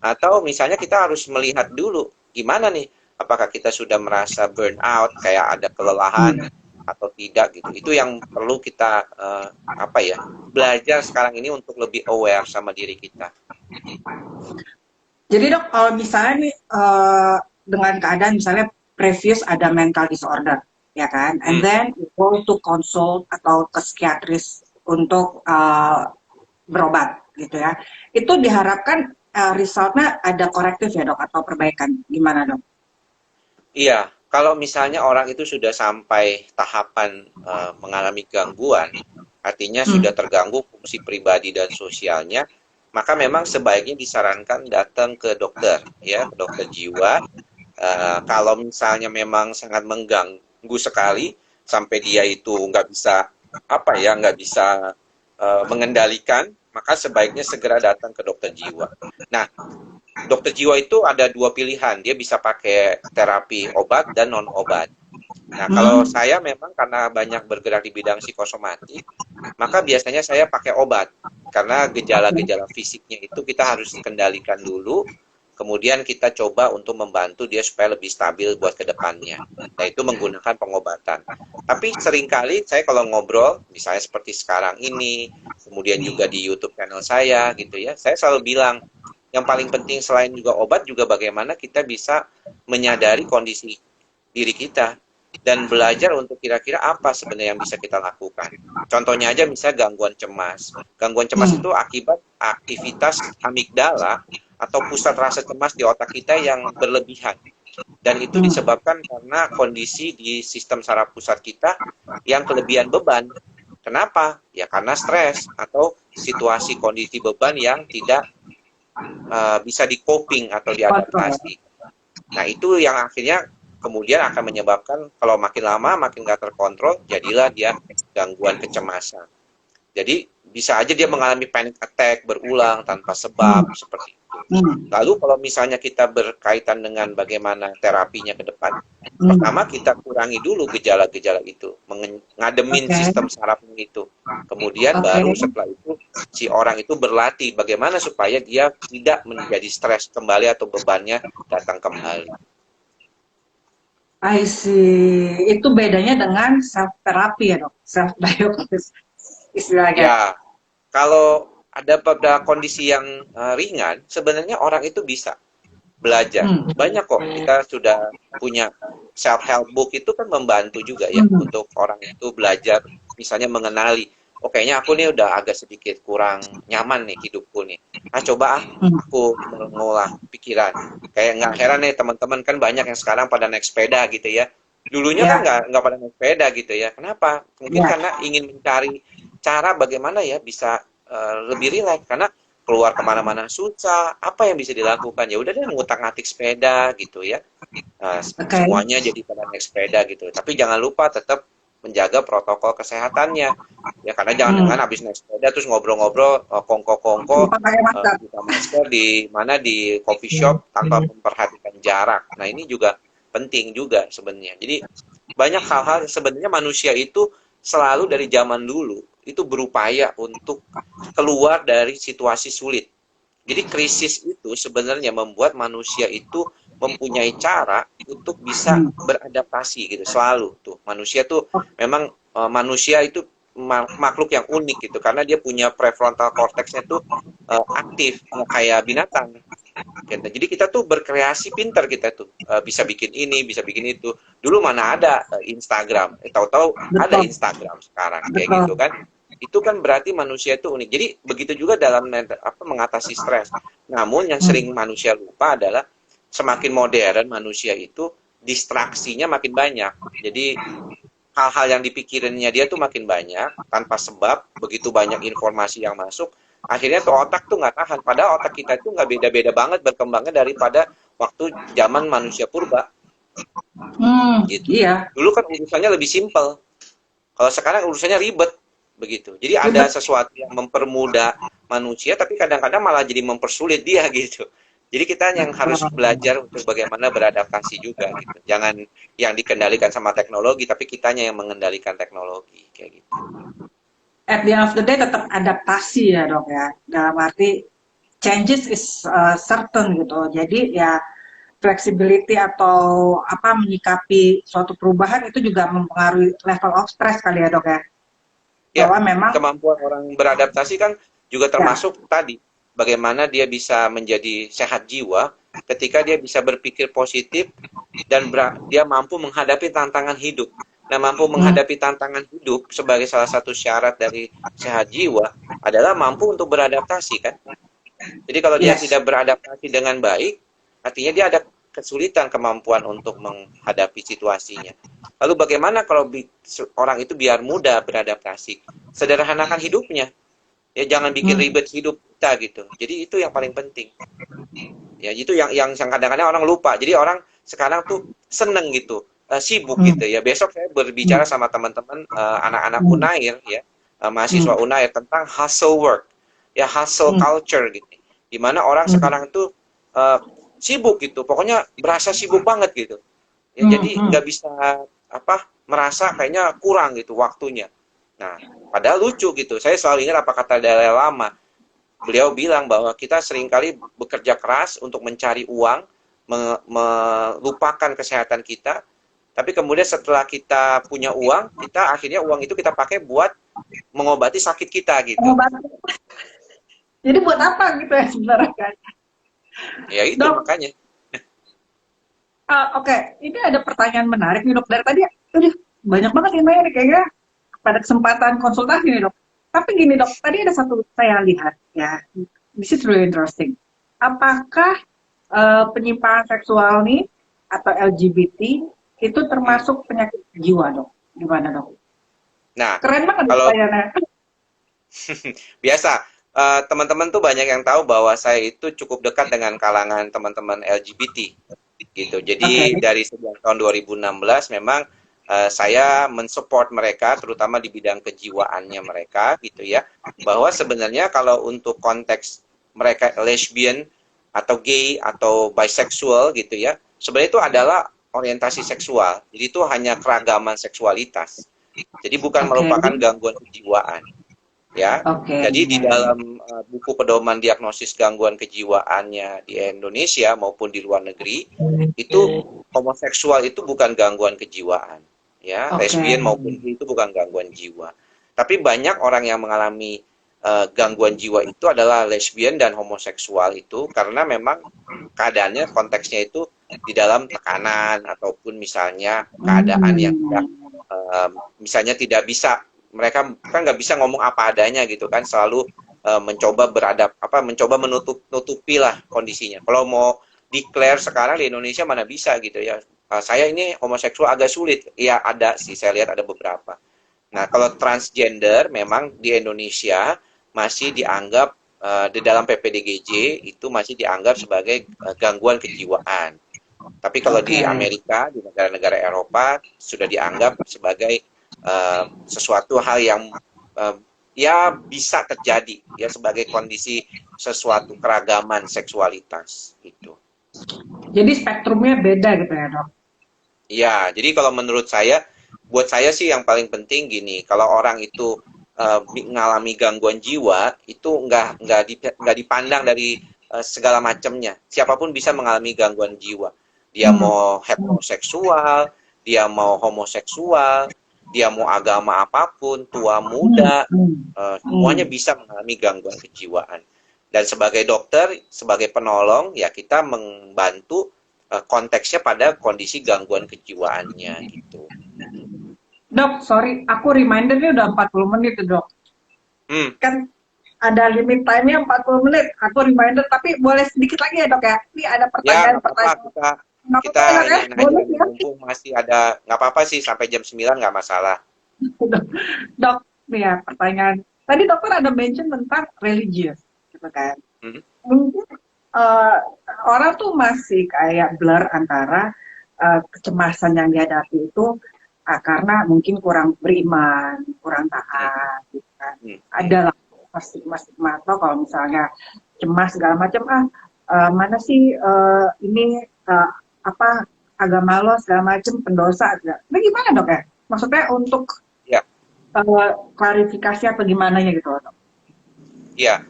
atau misalnya kita harus melihat dulu gimana nih, apakah kita sudah merasa burn out, kayak ada kelelahan atau tidak gitu. Itu yang perlu kita belajar sekarang ini untuk lebih aware sama diri kita. Jadi dok, kalau misalnya nih dengan keadaan misalnya previous ada mental disorder, ya kan, and then you go to consult atau ke psikiatris untuk berobat, gitu ya. Itu diharapkan resultnya ada korektif ya dok, atau perbaikan, gimana dok? Iya, kalau misalnya orang itu sudah sampai tahapan mengalami gangguan, artinya sudah terganggu fungsi pribadi dan sosialnya, maka memang sebaiknya disarankan datang ke dokter, ya, ke dokter jiwa. Kalau misalnya memang sangat mengganggu sekali sampai dia itu nggak bisa mengendalikan, maka sebaiknya segera datang ke dokter jiwa. Nah, dokter jiwa itu ada dua pilihan, dia bisa pakai terapi obat dan non obat. Nah, kalau saya memang karena banyak bergerak di bidang psikosomatik, maka biasanya saya pakai obat karena gejala-gejala fisiknya itu kita harus kendalikan dulu. Kemudian kita coba untuk membantu dia supaya lebih stabil buat kedepannya. Nah, itu menggunakan pengobatan. Tapi seringkali saya kalau ngobrol, misalnya seperti sekarang ini, kemudian juga di YouTube channel saya gitu ya, saya selalu bilang, yang paling penting selain juga obat, juga bagaimana kita bisa menyadari kondisi diri kita dan belajar untuk kira-kira apa sebenarnya yang bisa kita lakukan. Contohnya aja misalnya gangguan cemas. Gangguan cemas itu akibat aktivitas amigdala atau pusat rasa cemas di otak kita yang berlebihan. Dan itu disebabkan karena kondisi di sistem saraf pusat kita yang kelebihan beban. Kenapa? Ya karena stres atau situasi kondisi beban yang tidak bisa di-coping atau diadaptasi. Nah, itu yang akhirnya kemudian akan menyebabkan kalau makin lama makin gak terkontrol, jadilah dia gangguan kecemasan. Jadi bisa aja dia mengalami panic attack berulang tanpa sebab seperti itu. Lalu kalau misalnya kita berkaitan dengan bagaimana terapinya ke depan, pertama kita kurangi dulu gejala-gejala itu, ngademin sistem sarafnya itu. Kemudian baru setelah itu si orang itu berlatih bagaimana supaya dia tidak menjadi stres kembali atau bebannya datang kembali. I see. Itu bedanya dengan self terapi ya dok, self diagnosis istilahnya. Ya, kalau ada pada kondisi yang ringan, sebenarnya orang itu bisa belajar. Banyak kok, kita sudah punya self-help book itu kan membantu juga ya untuk orang itu belajar, misalnya mengenali, oh kayaknya aku nih udah agak sedikit kurang nyaman nih hidupku nih. Nah coba aku mengolah pikiran. Kayak nggak heran nih teman-teman kan banyak yang sekarang pada naik sepeda gitu ya. Dulunya kan Ya, nggak pada naik sepeda gitu ya. Kenapa? Mungkin ya. karena ingin mencari cara bagaimana ya bisa lebih rileks. Karena keluar kemana-mana susah. Apa yang bisa dilakukan? Ya udah deh ngutak-ngatik sepeda gitu ya. Oke. Semuanya jadi pada naik sepeda gitu. Tapi jangan lupa tetap menjaga protokol kesehatannya. Ya karena jangan-jangan Hmm. habis naik sepeda terus ngobrol-ngobrol kongko-kongko Lupa pakai masker. buka masker di mana di coffee shop tanpa memperhatikan jarak. Nah, ini juga penting juga sebenarnya. Jadi banyak hal-hal sebenarnya manusia itu selalu dari zaman dulu itu berupaya untuk keluar dari situasi sulit. Jadi krisis itu sebenarnya membuat manusia itu mempunyai cara untuk bisa Hmm. beradaptasi gitu selalu tuh. Manusia tuh memang manusia itu makhluk yang unik gitu karena dia punya prefrontal cortexnya tuh aktif kayak binatang. Gitu. Jadi kita tuh berkreasi pinter kita tuh bisa bikin ini, bisa bikin itu. Dulu mana ada Instagram, tahu-tahu ada Betul, Instagram sekarang kayak gitu betul. kan. Itu kan berarti manusia itu unik. Jadi begitu juga dalam mengatasi stres. Namun yang Hmm. sering manusia lupa adalah semakin modern manusia itu distraksinya makin banyak. Jadi hal-hal yang dipikirinnya dia tuh makin banyak tanpa sebab, begitu banyak informasi yang masuk, akhirnya tuh otak tuh nggak tahan. Padahal otak kita tuh nggak beda-beda banget berkembangnya daripada waktu zaman manusia purba Hmm. gitu. Iya, Dulu kan urusannya lebih simpel. Kalau sekarang urusannya ribet begitu. Jadi ada ribet. sesuatu yang mempermudah manusia, tapi kadang-kadang malah jadi mempersulit dia gitu. Jadi kita yang harus Betul. belajar untuk bagaimana beradaptasi juga gitu. Jangan yang dikendalikan sama teknologi, tapi kitanya yang mengendalikan teknologi kayak gitu. At the end of the day tetap adaptasi ya dok ya. Dalam arti changes is certain gitu. Jadi ya flexibility atau apa menyikapi suatu perubahan itu juga mempengaruhi level of stress kali ya dok ya. Ya, Bahwa memang kemampuan orang beradaptasi kan juga ya. termasuk tadi bagaimana dia bisa menjadi sehat jiwa ketika dia bisa berpikir positif dan dia mampu menghadapi tantangan hidup. Nah, mampu Hmm. menghadapi tantangan hidup sebagai salah satu syarat dari sehat jiwa adalah mampu untuk beradaptasi kan. Jadi kalau dia Yes. tidak beradaptasi dengan baik, artinya dia ada kesulitan kemampuan untuk menghadapi situasinya. Lalu bagaimana kalau orang itu biar mudah beradaptasi? Sederhanakan hidupnya. Ya jangan bikin Hmm. ribet hidup kita gitu. Jadi itu yang paling penting. Ya itu yang kadang-kadang orang lupa. Jadi orang sekarang tuh seneng gitu, sibuk Hmm. gitu ya. Besok saya berbicara Hmm. sama teman-teman anak-anak Hmm. Unair ya, mahasiswa Hmm. Unair tentang hustle work, ya hustle Hmm. culture gitu. Dimana orang Hmm. sekarang tuh uh, sibuk gitu, pokoknya berasa sibuk banget gitu. Ya Hmm. jadi Hmm. nggak bisa apa merasa kayaknya kurang gitu waktunya. Nah, padahal lucu gitu. Saya selalu ingat apa kata Dalai Lama. Beliau bilang bahwa kita seringkali bekerja keras untuk mencari uang, melupakan kesehatan kita, tapi kemudian setelah kita punya uang, kita akhirnya uang itu kita pakai buat mengobati sakit kita gitu. Pengobatan. Jadi buat apa gitu ya sebenarnya kan? Ya itu Dok, makanya. oke, ini ada pertanyaan menarik nih dok. Dari tadi, aduh, banyak banget yang nanya nih kayaknya pada kesempatan konsultasi nih dok. Tapi gini dok, tadi ada satu saya lihat ya, this is really interesting. Apakah penyimpangan seksual nih atau LGBT itu Hmm. termasuk penyakit jiwa dok? Gimana dok? Nah, Keren banget nih kalau pertanyaannya. biasa teman-teman tuh banyak yang tahu bahwa saya itu cukup dekat dengan kalangan teman-teman LGBT gitu. Oke. Jadi dari sejak tahun 2016 memang saya mensupport mereka terutama di bidang kejiwaannya mereka gitu ya. Bahwa sebenarnya kalau untuk konteks mereka lesbian atau gay atau bisexual gitu ya, sebenarnya itu adalah orientasi seksual. Jadi itu hanya keragaman seksualitas. Jadi bukan Oke. merupakan gangguan kejiwaan ya. Oke. Jadi di dalam buku pedoman diagnosis gangguan kejiwaannya di Indonesia maupun di luar negeri itu homoseksual itu bukan gangguan kejiwaan, ya Oke. lesbian maupun gay itu bukan gangguan jiwa. Tapi banyak orang yang mengalami gangguan jiwa itu adalah lesbian dan homoseksual itu karena memang keadaannya konteksnya itu di dalam tekanan ataupun misalnya keadaan yang tidak Hmm. misalnya tidak bisa mereka kan nggak bisa ngomong apa adanya gitu kan selalu mencoba mencoba menutupi lah kondisinya kalau mau declare sekarang di Indonesia mana bisa gitu ya saya ini homoseksual agak sulit. Ya ada sih, saya lihat ada beberapa. Nah, kalau transgender memang di Indonesia masih dianggap di dalam PPDGJ itu masih dianggap sebagai gangguan kejiwaan. Tapi kalau Oke. di Amerika, di negara-negara Eropa sudah dianggap sebagai sesuatu hal yang ya bisa terjadi ya sebagai kondisi sesuatu keragaman seksualitas itu. Jadi spektrumnya beda gitu ya, Dok? Ya, jadi kalau menurut saya, buat saya sih yang paling penting gini, kalau orang itu mengalami gangguan jiwa, itu nggak dipandang dari segala macamnya. Siapapun bisa mengalami gangguan jiwa. Dia Hmm. mau heteroseksual, dia mau homoseksual, dia mau agama apapun, tua muda, semuanya bisa mengalami gangguan kejiwaan. Dan sebagai dokter, sebagai penolong, ya kita membantu konteksnya pada kondisi gangguan kejiwaannya gitu. Dok, sorry, aku remindernya udah 40 menit tuh, Dok. Kan ada limit time-nya 40 menit. Aku reminder, tapi boleh sedikit lagi ya, Dok ya? Ini ada Ya, nggak apa-apa. pertanyaan-pertanyaan. Nggak Kita apa-apa ya, Dok ya? iniin aja Boleh nih, ya? mumpung masih ada, nggak apa-apa sih, sampai jam 9 nggak masalah. Dok, nih ya pertanyaan. Tadi dokter ada mention tentang religius, gitu kan? Hmm? Mungkin orang tuh masih kayak blur antara kecemasan yang dihadapi itu karena mungkin kurang beriman, kurang taat, gitu kan. Ada lah stigma-stigma atau kalau misalnya cemas segala macam, mana sih ini apa agama lo segala macam pendosa, nah gimana dok ya? Maksudnya untuk Ya, klarifikasi apa gimana ya gitu dok? ya.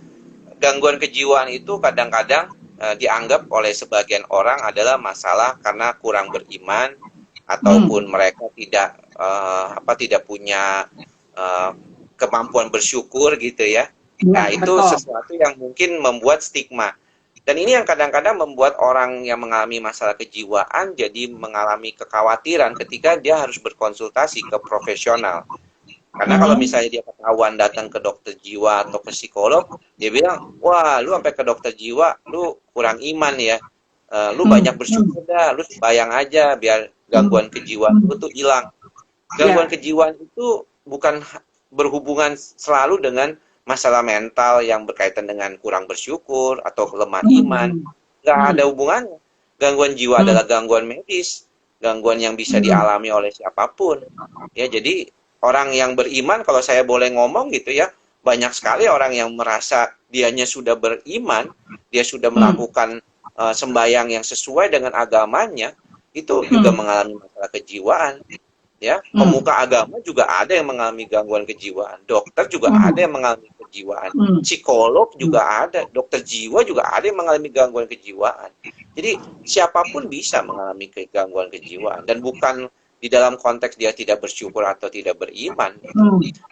Gangguan kejiwaan itu kadang-kadang dianggap oleh sebagian orang adalah masalah karena kurang beriman ataupun mereka tidak punya kemampuan bersyukur gitu ya. Nah, itu Betul. sesuatu yang mungkin membuat stigma. Dan ini yang kadang-kadang membuat orang yang mengalami masalah kejiwaan jadi mengalami kekhawatiran ketika dia harus berkonsultasi ke profesional. Karena kalau misalnya dia ketahuan datang ke dokter jiwa atau ke psikolog, dia bilang, wah lu sampai ke dokter jiwa, lu kurang iman ya. Lu banyak bersyukur dah, lu bayang aja biar gangguan kejiwaan lu tuh hilang. Gangguan kejiwaan itu bukan berhubungan selalu dengan masalah mental yang berkaitan dengan kurang bersyukur atau lemah iman. Nggak ada hubungannya. Gangguan jiwa adalah gangguan medis, gangguan yang bisa dialami oleh siapapun. Ya, jadi orang yang beriman, kalau saya boleh ngomong gitu ya, banyak sekali orang yang merasa dianya sudah beriman, dia sudah melakukan sembahyang yang sesuai dengan agamanya, itu juga mengalami masalah kejiwaan. Ya, pemuka agama juga ada yang mengalami gangguan kejiwaan, dokter juga ada yang mengalami kejiwaan, psikolog juga ada, dokter jiwa juga ada yang mengalami gangguan kejiwaan. Jadi siapapun bisa mengalami gangguan kejiwaan dan bukan di dalam konteks dia tidak bersyukur atau tidak beriman.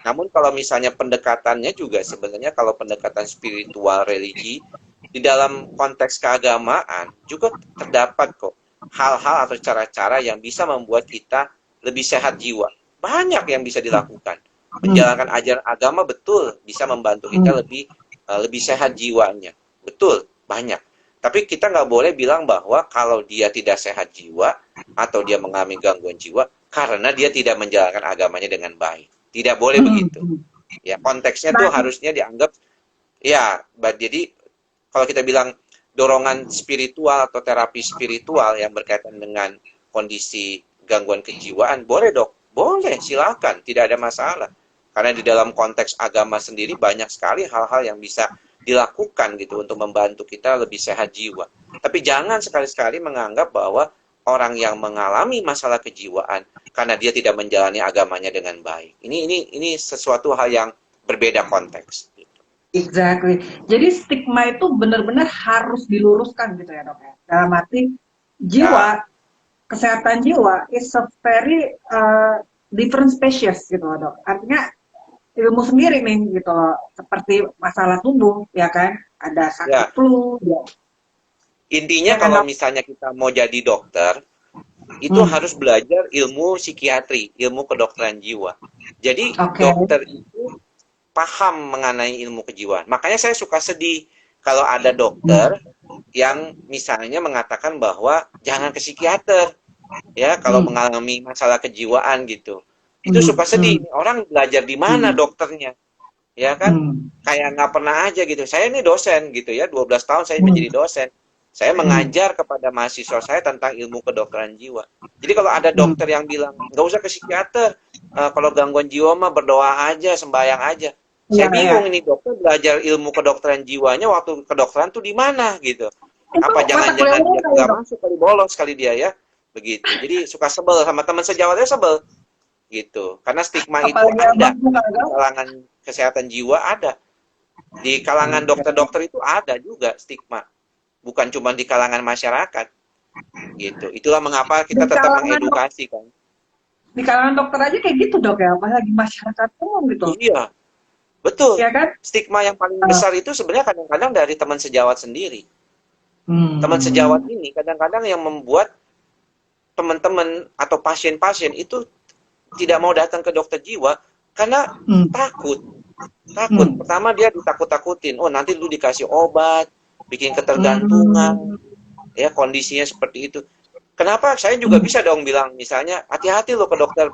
Namun kalau misalnya pendekatannya juga sebenarnya kalau pendekatan spiritual religi di dalam konteks keagamaan juga terdapat kok hal-hal atau cara-cara yang bisa membuat kita lebih sehat jiwa. Banyak yang bisa dilakukan. Menjalankan ajaran agama betul bisa membantu kita lebih sehat jiwanya. Betul, banyak. Tapi kita nggak boleh bilang bahwa kalau dia tidak sehat jiwa atau dia mengalami gangguan jiwa karena dia tidak menjalankan agamanya dengan baik. Tidak boleh begitu. Ya, konteksnya tuh harusnya dianggap ya, jadi kalau kita bilang dorongan spiritual atau terapi spiritual yang berkaitan dengan kondisi gangguan kejiwaan, boleh dok, boleh, silakan, tidak ada masalah. Karena di dalam konteks agama sendiri banyak sekali hal-hal yang bisa dilakukan gitu untuk membantu kita lebih sehat jiwa. Tapi jangan sekali-sekali menganggap bahwa orang yang mengalami masalah kejiwaan karena dia tidak menjalani agamanya dengan baik. Ini sesuatu hal yang berbeda konteks. Exactly. Jadi stigma itu benar-benar harus diluruskan gitu ya dok ya. Dalam arti jiwa, kesehatan jiwa is a very different species gitu loh dok. Artinya ilmu sendiri nih gitu loh. Seperti masalah tubuh ya kan. Ada sakit flu. Ya. Intinya kalau misalnya kita mau jadi dokter, itu harus belajar ilmu psikiatri, ilmu kedokteran jiwa. Jadi dokter itu paham mengenai ilmu kejiwaan. Makanya saya suka sedih kalau ada dokter yang misalnya mengatakan bahwa jangan ke psikiater, ya kalau Hmm. mengalami masalah kejiwaan gitu. Itu Hmm. suka sedih. Hmm. Orang belajar di mana Hmm. dokternya, ya kan? Hmm. Kayak nggak pernah aja gitu. Saya ini dosen gitu ya, 12 tahun saya Hmm. menjadi dosen. Saya Hmm. mengajar kepada mahasiswa saya tentang ilmu kedokteran jiwa. Jadi kalau ada Hmm. dokter yang bilang, nggak usah ke psikiater, kalau gangguan jiwa mah berdoa aja, sembahyang aja. Iya, Saya iya. bingung ini dokter belajar ilmu kedokteran jiwanya waktu kedokteran tuh di mana gitu. Itu Apa mata kuliah jangan-jangan umum dia kali nggak dok. masuk kali bolos kali dia ya, begitu. Jadi suka sebel sama teman sejawatnya sebel gitu. Karena stigma itu Apalagi ada abangku kali di dok. kalangan kesehatan jiwa ada. Di kalangan dokter-dokter itu ada juga stigma, bukan cuma di kalangan masyarakat gitu. Itulah mengapa Di kita tetap kalangan dok, mengedukasi kan. di kalangan dokter aja kayak gitu dok ya, apalagi masyarakat umum gitu, Iya, betul. ya kan? Stigma yang paling Ah, besar itu sebenarnya kadang-kadang dari teman sejawat sendiri. Teman sejawat hmm. ini kadang-kadang yang membuat teman-teman atau pasien-pasien itu tidak mau datang ke dokter jiwa karena Hmm. takut. Takut. Hmm. Pertama dia ditakut-takutin. Oh, nanti lu dikasih obat, bikin ketergantungan, Hmm. ya kondisinya seperti itu. Kenapa saya juga Hmm. bisa dong bilang misalnya hati-hati lo ke dokter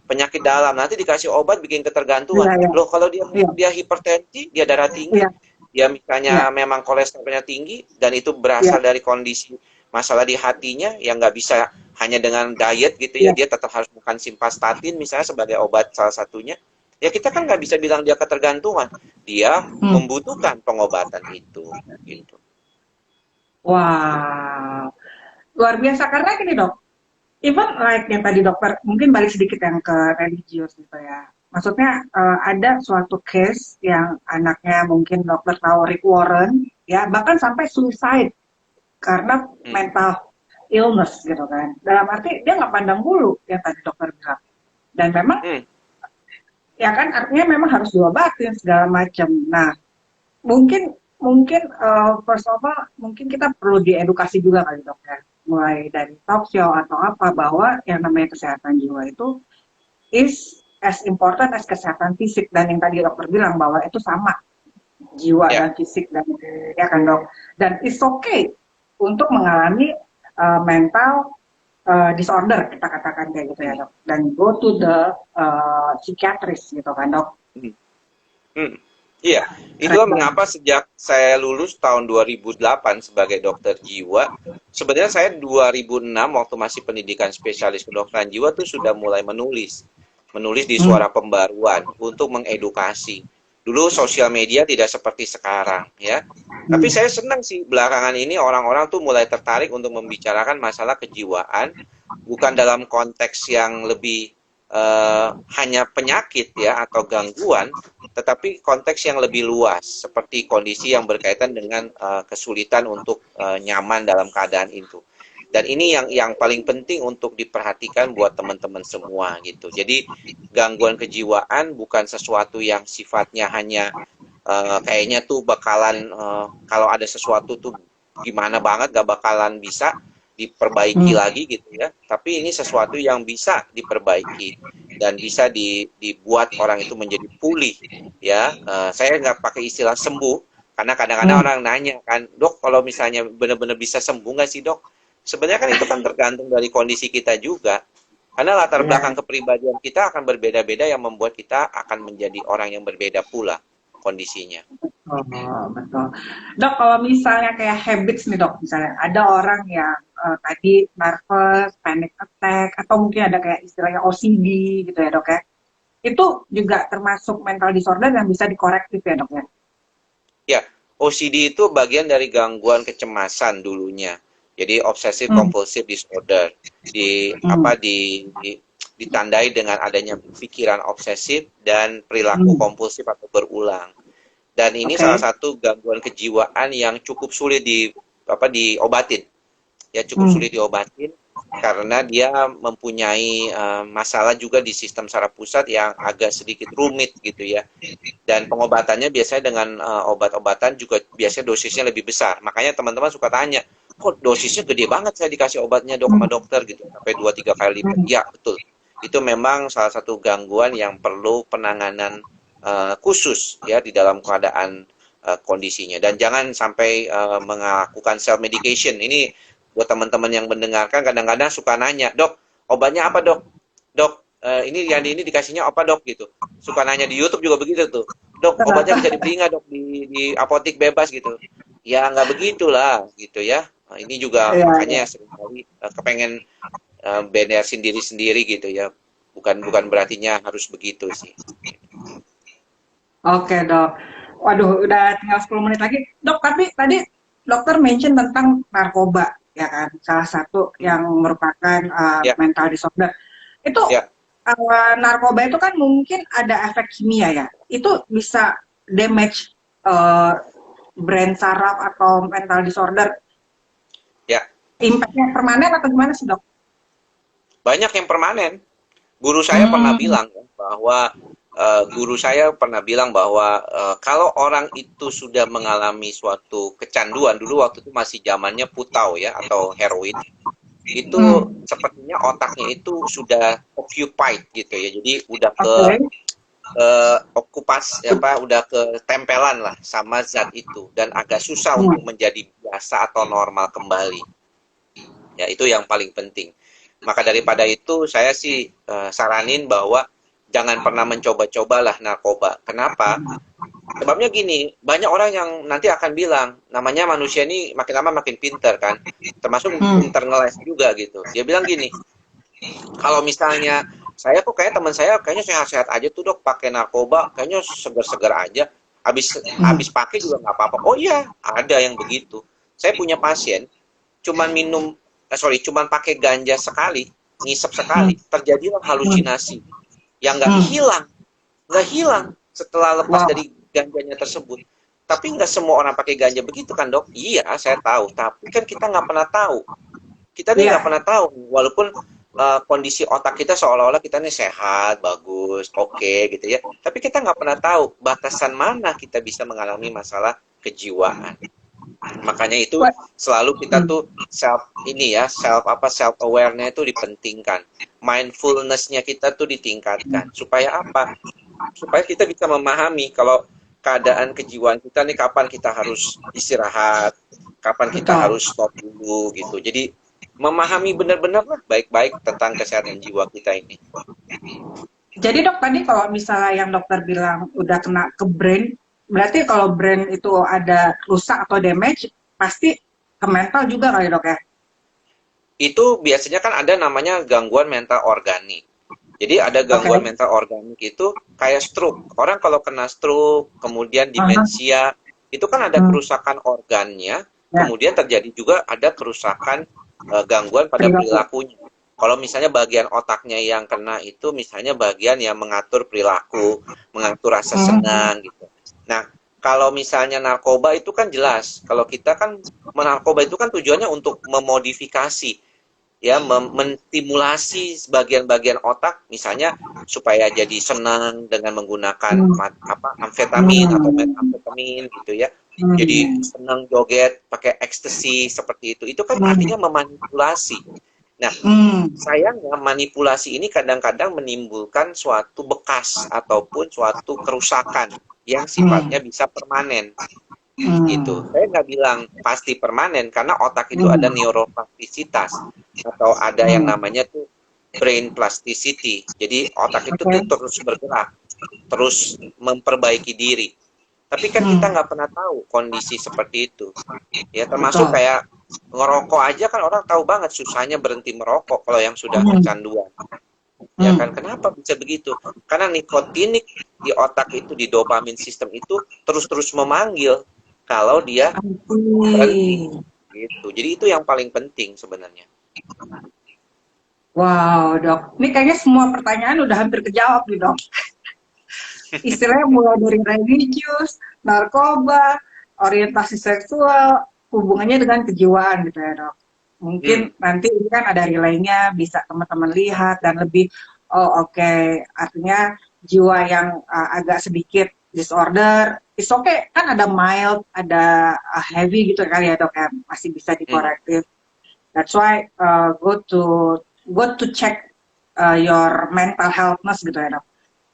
penyakit dalam nanti dikasih obat bikin Iya, ketergantungan. iya, Loh kalau dia iya, dia hipertensi, dia darah tinggi, iya, dia misalnya iya, memang kolesterolnya tinggi dan itu iya, berasal dari kondisi masalah di hatinya yang nggak bisa hanya dengan diet gitu ya, iya. dia tetap harus makan simvastatin misalnya sebagai obat salah satunya. Ya kita kan nggak bisa bilang dia ketergantungan, dia Hmm. membutuhkan pengobatan itu gitu. Wow, luar biasa karena gini dok. Even like yang tadi dokter, mungkin balik sedikit yang ke religius gitu ya. Maksudnya ada suatu case yang anaknya mungkin dokter tahu Rick Warren, ya bahkan sampai suicide karena Hmm. mental illness gitu kan. Dalam arti dia nggak pandang bulu yang tadi dokter bilang. Dan memang Hmm. ya kan artinya memang harus diobatin segala macam. Nah mungkin mungkin first of all mungkin kita perlu diedukasi juga kali dok ya. Mulai dari talk show atau apa bahwa yang namanya kesehatan jiwa itu is as important as kesehatan fisik dan yang tadi dokter bilang bahwa itu sama jiwa Ya. dan fisik dan ya kan dok dan it's okay untuk mengalami mental disorder kita katakan kayak gitu ya Hmm. dok dan go to the psychiatrist gitu kan dok. Hmm. Hmm. Iya, Keren itulah banget. mengapa sejak saya lulus tahun 2008 sebagai dokter jiwa, sebenarnya saya 2006 waktu masih pendidikan spesialis kedokteran jiwa tuh sudah mulai menulis. Menulis di Hmm. Suara Pembaruan untuk mengedukasi. Dulu sosial media tidak seperti sekarang, ya. Tapi Hmm. saya senang sih belakangan ini orang-orang tuh mulai tertarik untuk membicarakan masalah kejiwaan, bukan dalam konteks yang lebih hanya penyakit ya atau gangguan, tetapi konteks yang lebih luas seperti kondisi yang berkaitan dengan kesulitan untuk nyaman dalam keadaan itu. Dan ini yang paling penting untuk diperhatikan buat teman-teman semua gitu. Jadi gangguan kejiwaan bukan sesuatu yang sifatnya hanya kayaknya tuh bakalan kalau ada sesuatu tuh gimana banget gak bakalan bisa diperbaiki Hmm. lagi gitu ya. Tapi ini sesuatu yang bisa diperbaiki dan bisa dibuat orang itu menjadi pulih ya. Saya nggak pakai istilah sembuh karena kadang-kadang Hmm. orang nanya kan, dok kalau misalnya benar-benar bisa sembuh nggak sih dok? Sebenarnya kan itu kan tergantung dari kondisi kita juga. Karena latar belakang Iya. kepribadian kita akan berbeda-beda yang membuat kita akan menjadi orang yang berbeda pula kondisinya. Oh, betul. Dok, kalau misalnya kayak habits nih dok, misalnya ada orang yang tadi nervous, panic attack, atau mungkin ada kayak istilahnya OCD gitu ya dok ya. Itu juga termasuk mental disorder yang bisa dikorektif ya dok ya? Ya, OCD itu bagian dari gangguan kecemasan dulunya. Jadi obsessive Hmm. compulsive disorder di Hmm. apa ditandai dengan adanya pikiran obsesif dan perilaku Hmm. kompulsif atau berulang. Dan ini salah Oke. satu gangguan kejiwaan yang cukup sulit diobatin. Ya cukup Hmm. sulit diobatin karena dia mempunyai masalah juga di sistem saraf pusat yang agak sedikit rumit gitu ya. Dan pengobatannya biasanya dengan obat-obatan juga biasanya dosisnya lebih besar. Makanya teman-teman suka tanya, kok dosisnya gede banget saya dikasih obatnya dok Hmm. sama dokter gitu, sampai 2-3 kali lipat. Hmm. Ya betul, itu memang salah satu gangguan yang perlu penanganan khusus ya di dalam keadaan kondisinya. Dan jangan sampai melakukan self medication. Ini buat teman-teman yang mendengarkan kadang-kadang suka nanya, dok, obatnya apa dok? Dok, ini yang ini dikasihnya apa dok gitu. Suka nanya di YouTube juga begitu tuh. Dok, obatnya bisa dibeli nggak dok di apotek bebas gitu. Ya nggak begitulah gitu ya. Nah, ini juga Iya, iya. makanya seringkali kepengen bener sendiri-sendiri gitu ya. Bukan berartinya harus begitu sih. Oke dok. Waduh, udah tinggal 10 menit lagi. Dok, tapi tadi dokter mention tentang narkoba, ya kan? Salah satu yang merupakan Ya, mental disorder. Itu ya. narkoba itu kan mungkin ada efek kimia ya. Itu bisa damage uh, brain saraf atau mental disorder. Ya, Impactnya permanen atau gimana sih dok? banyak yang permanen. Guru saya pernah Hmm. bilang ya, bahwa guru saya pernah bilang bahwa kalau orang itu sudah mengalami suatu kecanduan dulu waktu itu masih zamannya putau ya atau heroin itu Hmm. sepertinya otaknya itu sudah occupied gitu ya. Jadi udah ke Oke. okupasi apa udah ketempelan lah sama zat itu dan agak susah untuk Hmm. menjadi biasa atau normal kembali. Ya, itu yang paling penting. Maka daripada itu saya sih saranin bahwa jangan pernah mencoba-cobalah narkoba. Kenapa? Sebabnya gini, banyak orang yang nanti akan bilang, namanya manusia ini makin lama makin pinter kan, termasuk Hmm. pinter ngeles juga gitu. Dia bilang gini, kalau misalnya saya kok kayak teman saya kayaknya sehat-sehat aja tuh dok, pakai narkoba, kayaknya seger-seger aja, habis Hmm. habis pakai juga nggak apa-apa. Oh iya, ada yang begitu. Saya punya pasien, cuman minum, cuman pakai ganja sekali, ngisep sekali, Hmm. terjadilah Hmm. halusinasi yang Hmm. nggak hilang setelah lepas Wow. dari ganjanya tersebut. Tapi nggak semua orang pakai ganja begitu kan dok? Iya, saya tahu. Tapi kan kita nggak pernah tahu. Kita nih nggak Iya. pernah tahu. Walaupun kondisi otak kita seolah-olah kita nih sehat, bagus, oke gitu ya. Tapi kita nggak pernah tahu batasan mana kita bisa mengalami masalah kejiwaan. Makanya itu What? selalu kita Hmm. tuh self awareness itu dipentingkan. Mindfulness-nya kita tuh ditingkatkan. Supaya apa? Supaya kita bisa memahami kalau keadaan kejiwaan kita nih kapan kita harus istirahat, kapan kita Betul. harus stop dulu gitu. Jadi memahami benar-benar lah baik-baik tentang kesehatan jiwa kita ini. Jadi dok tadi kalau misalnya yang dokter bilang udah kena ke brain, berarti kalau brain itu ada rusak atau damage, pasti ke mental juga kali dok ya? Itu biasanya kan ada namanya gangguan mental organik. Jadi ada Oke. gangguan mental organik itu kayak stroke. Orang kalau kena stroke, kemudian Aha. demensia, itu kan ada Hmm. kerusakan organnya, Ya, kemudian terjadi juga ada kerusakan gangguan pada perilaku. perilakunya. Kalau misalnya bagian otaknya yang kena itu misalnya bagian yang mengatur perilaku, mengatur rasa Hmm. senang gitu. Nah, kalau misalnya narkoba itu kan jelas, kalau kita kan narkoba itu kan tujuannya untuk memodifikasi ya menstimulasi bagian-bagian otak misalnya supaya jadi senang dengan menggunakan Hmm. amfetamin atau Hmm. metamfetamin gitu ya jadi Hmm. senang joget pakai ekstasi seperti itu kan artinya Hmm. memanipulasi. Nah, Hmm. sayangnya manipulasi ini kadang-kadang menimbulkan suatu bekas ataupun suatu kerusakan yang sifatnya Hmm. bisa permanen gitu. Hmm. Saya nggak bilang pasti permanen karena otak itu ada Hmm. neuroplastisitas atau ada yang Hmm. namanya tuh brain plasticity. Jadi otak itu Oke. tuh terus bergerak, terus memperbaiki diri. Tapi kan kita Hmm. nggak pernah tahu kondisi seperti itu. Ya termasuk Betul. kayak ngerokok aja kan orang tahu banget susahnya berhenti merokok kalau yang sudah Hmm. kecanduan. Ya kan Hmm. kenapa bisa begitu? Karena nikotinik di otak itu di dopamin sistem itu terus-terus memanggil kalau dia berhenti Oke. gitu. Jadi itu yang paling penting sebenarnya. Wow, dok. Ini kayaknya semua pertanyaan udah hampir kejawab nih, dok. Istilahnya mulai dari religius, narkoba, orientasi seksual, hubungannya dengan kejiwaan gitu ya, dok. Mungkin Hmm, nanti ini kan ada relaynya, bisa teman-teman lihat dan lebih, oh oke, artinya jiwa yang agak sedikit disorder, it's okay, kan ada mild, ada heavy gitu kali ya, dok ya, masih bisa hmm, dikorektif. That's why go to check your mental healthness gitu ya dok.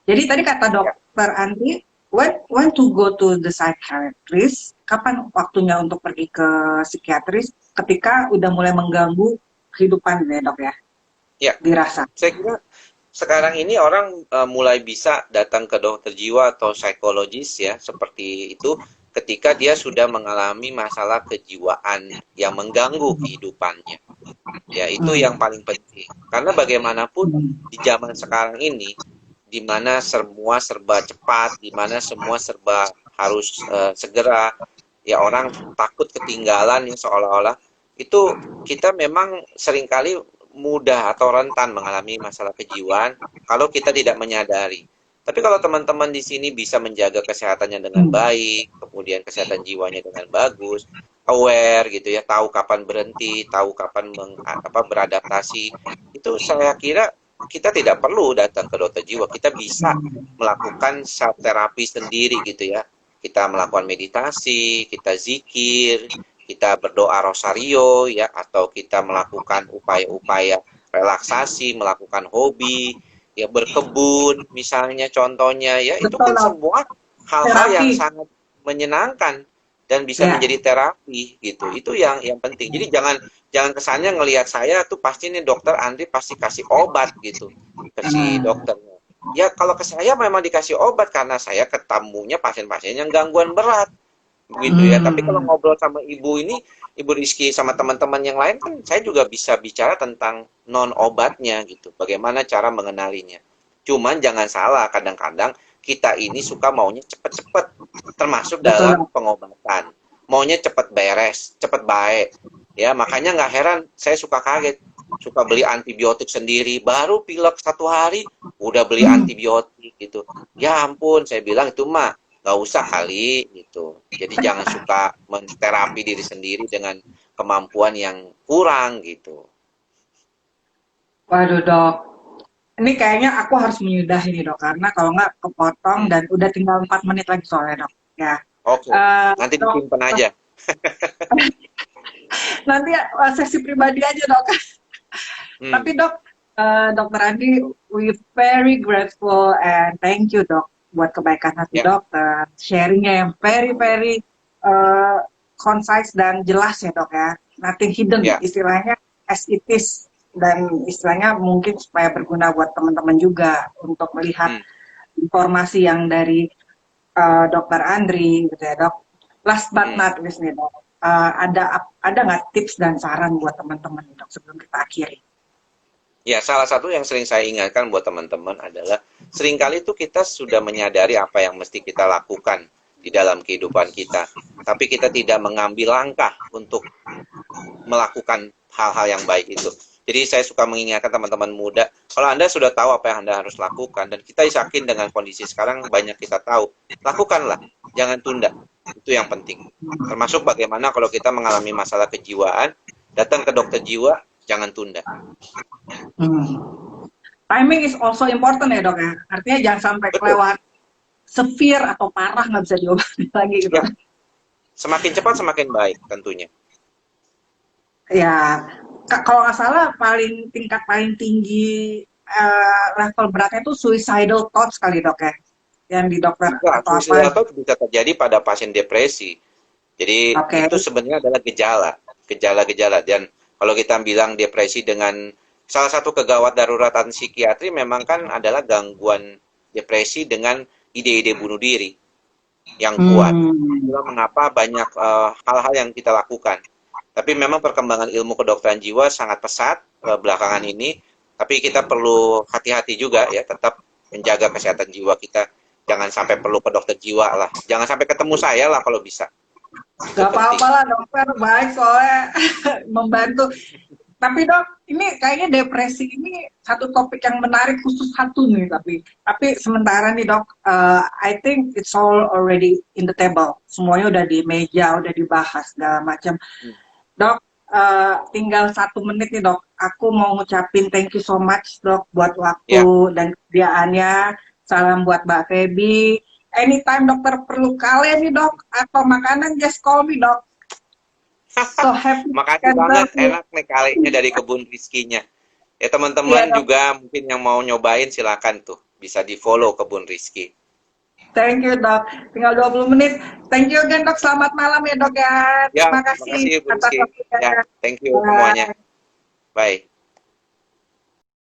Jadi tadi kata ya. dokter Andri, when to go to the psychiatrist, kapan waktunya untuk pergi ke psikiatris? ketika udah mulai mengganggu kehidupan ya dok ya, Ya, dirasa. saya kira sekarang ini orang mulai bisa datang ke dokter jiwa atau psikologis ya, seperti itu ketika dia sudah mengalami masalah kejiwaan yang mengganggu kehidupannya. Ya, itu yang Hmm. paling penting. Karena bagaimanapun Hmm. di zaman sekarang ini, di mana semua serba cepat, di mana semua serba harus segera, ya orang takut ketinggalan ya seolah-olah itu kita memang seringkali mudah atau rentan mengalami masalah kejiwaan kalau kita tidak menyadari. Tapi kalau teman-teman di sini bisa menjaga kesehatannya dengan Hmm. baik, kemudian kesehatan jiwanya dengan bagus, aware gitu ya, tahu kapan berhenti, tahu kapan beradaptasi, itu saya kira kita tidak perlu datang ke dokter jiwa, kita bisa melakukan self terapi sendiri gitu ya. Kita melakukan meditasi, kita zikir, kita berdoa rosario ya, atau kita melakukan upaya-upaya relaksasi, melakukan hobi, ya berkebun misalnya contohnya ya, itu Betul kan dok, semua hal-hal yang terapi sangat menyenangkan dan bisa ya. menjadi terapi gitu. Itu yang penting. Jadi jangan jangan kesannya ngelihat saya tuh pasti nih dokter Andri pasti kasih obat gitu ke si Hmm. dokternya. Ya kalau ke saya memang dikasih obat karena saya ketemunya pasien-pasien yang gangguan berat begitu ya. Tapi kalau Hmm. ngobrol sama ibu ini, ibu Rizky sama teman-teman yang lain kan saya juga bisa bicara tentang non obatnya gitu. Bagaimana cara mengenalinya. Cuman jangan salah, kadang-kadang kita ini suka maunya cepet-cepet, termasuk Betul dalam dok. pengobatan. Maunya cepet beres, cepet baik. Ya, makanya nggak heran saya suka kaget. Suka beli antibiotik sendiri, baru pilek 1 hari, udah beli Hmm. antibiotik gitu. Ya ampun, saya bilang itu mah nggak usah kali gitu. Jadi jangan suka menterapi diri sendiri dengan kemampuan yang kurang gitu. Waduh dok, ini kayaknya aku harus menyudahi nih dok, karena kalau nggak kepotong Hmm. dan udah tinggal 4 menit lagi soalnya dok. Ya, Oke, nanti dok, disimpan aja. nanti sesi pribadi aja dok. Tapi Hmm. dok, dokter Andi, we very grateful and thank you dok buat kebaikan hati Ya, dokter, sharingnya yang very very concise dan jelas ya dok ya, nothing hidden ya. istilahnya, as it is, dan istilahnya mungkin supaya berguna buat teman-teman juga untuk melihat Hmm. informasi yang dari dokter Andri gitu ya dok. Last but Hmm. not least nih dok, ada nggak tips dan saran buat teman-teman nih dok sebelum kita akhiri? Ya, salah satu yang sering saya ingatkan buat teman-teman adalah seringkali itu kita sudah menyadari apa yang mesti kita lakukan di dalam kehidupan kita, tapi kita tidak mengambil langkah untuk melakukan hal-hal yang baik itu. Jadi saya suka mengingatkan teman-teman muda, kalau Anda sudah tahu apa yang Anda harus lakukan, dan kita yakin dengan kondisi sekarang banyak kita tahu, lakukanlah, jangan tunda. Itu yang penting. Termasuk bagaimana kalau kita mengalami masalah kejiwaan, datang ke dokter jiwa, jangan tunda. Hmm. Timing is also important ya dok ya. Artinya jangan sampai Betul. kelewat severe atau parah nggak bisa diobati lagi gitu. Ya, semakin cepat semakin baik tentunya. Ya, kalau nggak salah tingkat paling tinggi level beratnya itu suicidal thoughts kali dok ya. Yang di dokter Enggak, atau suicidal apa? thought bisa terjadi pada pasien depresi. Jadi Oke. itu sebenarnya adalah gejala-gejala. Dan kalau kita bilang depresi dengan salah satu kegawat daruratan psikiatri memang kan adalah gangguan depresi dengan ide-ide bunuh diri yang kuat. Hmm. Itulah mengapa banyak hal-hal yang kita lakukan. Tapi memang perkembangan ilmu kedokteran jiwa sangat pesat belakangan ini. Tapi kita perlu hati-hati juga ya, tetap menjaga kesehatan jiwa kita. Jangan sampai perlu ke dokter jiwa lah. Jangan sampai ketemu saya lah kalau bisa. Itu Gak penting. apa-apa lah dokter, baik soalnya membantu. Tapi dok, ini kayaknya depresi ini satu topik yang menarik khusus satu nih. Tapi sementara nih dok, I think it's all already in the table. Semuanya udah di meja, udah dibahas segala macam. Dok, tinggal 1 menit nih dok. Aku mau ngucapin thank you so much dok buat waktu Ya, dan kesediaannya. Salam buat Mbak Feby. Anytime dokter perlu kalian nih dok atau makanan, just call me dok. So happy makasih can banget. serve you. Enak nih kalinya dari kebun Rizkinya. Ya Iya teman-teman dok. juga mungkin yang mau nyobain silakan tuh. Bisa di follow kebun Rizky. Thank you, Dok. Tinggal 20 menit. Thank you again, Dok. Selamat malam ya, Dok ya. Ya, Terima terima kasih kasih Bu atas Rizky. waktunya. Ya, thank you semuanya. Bye. Bye.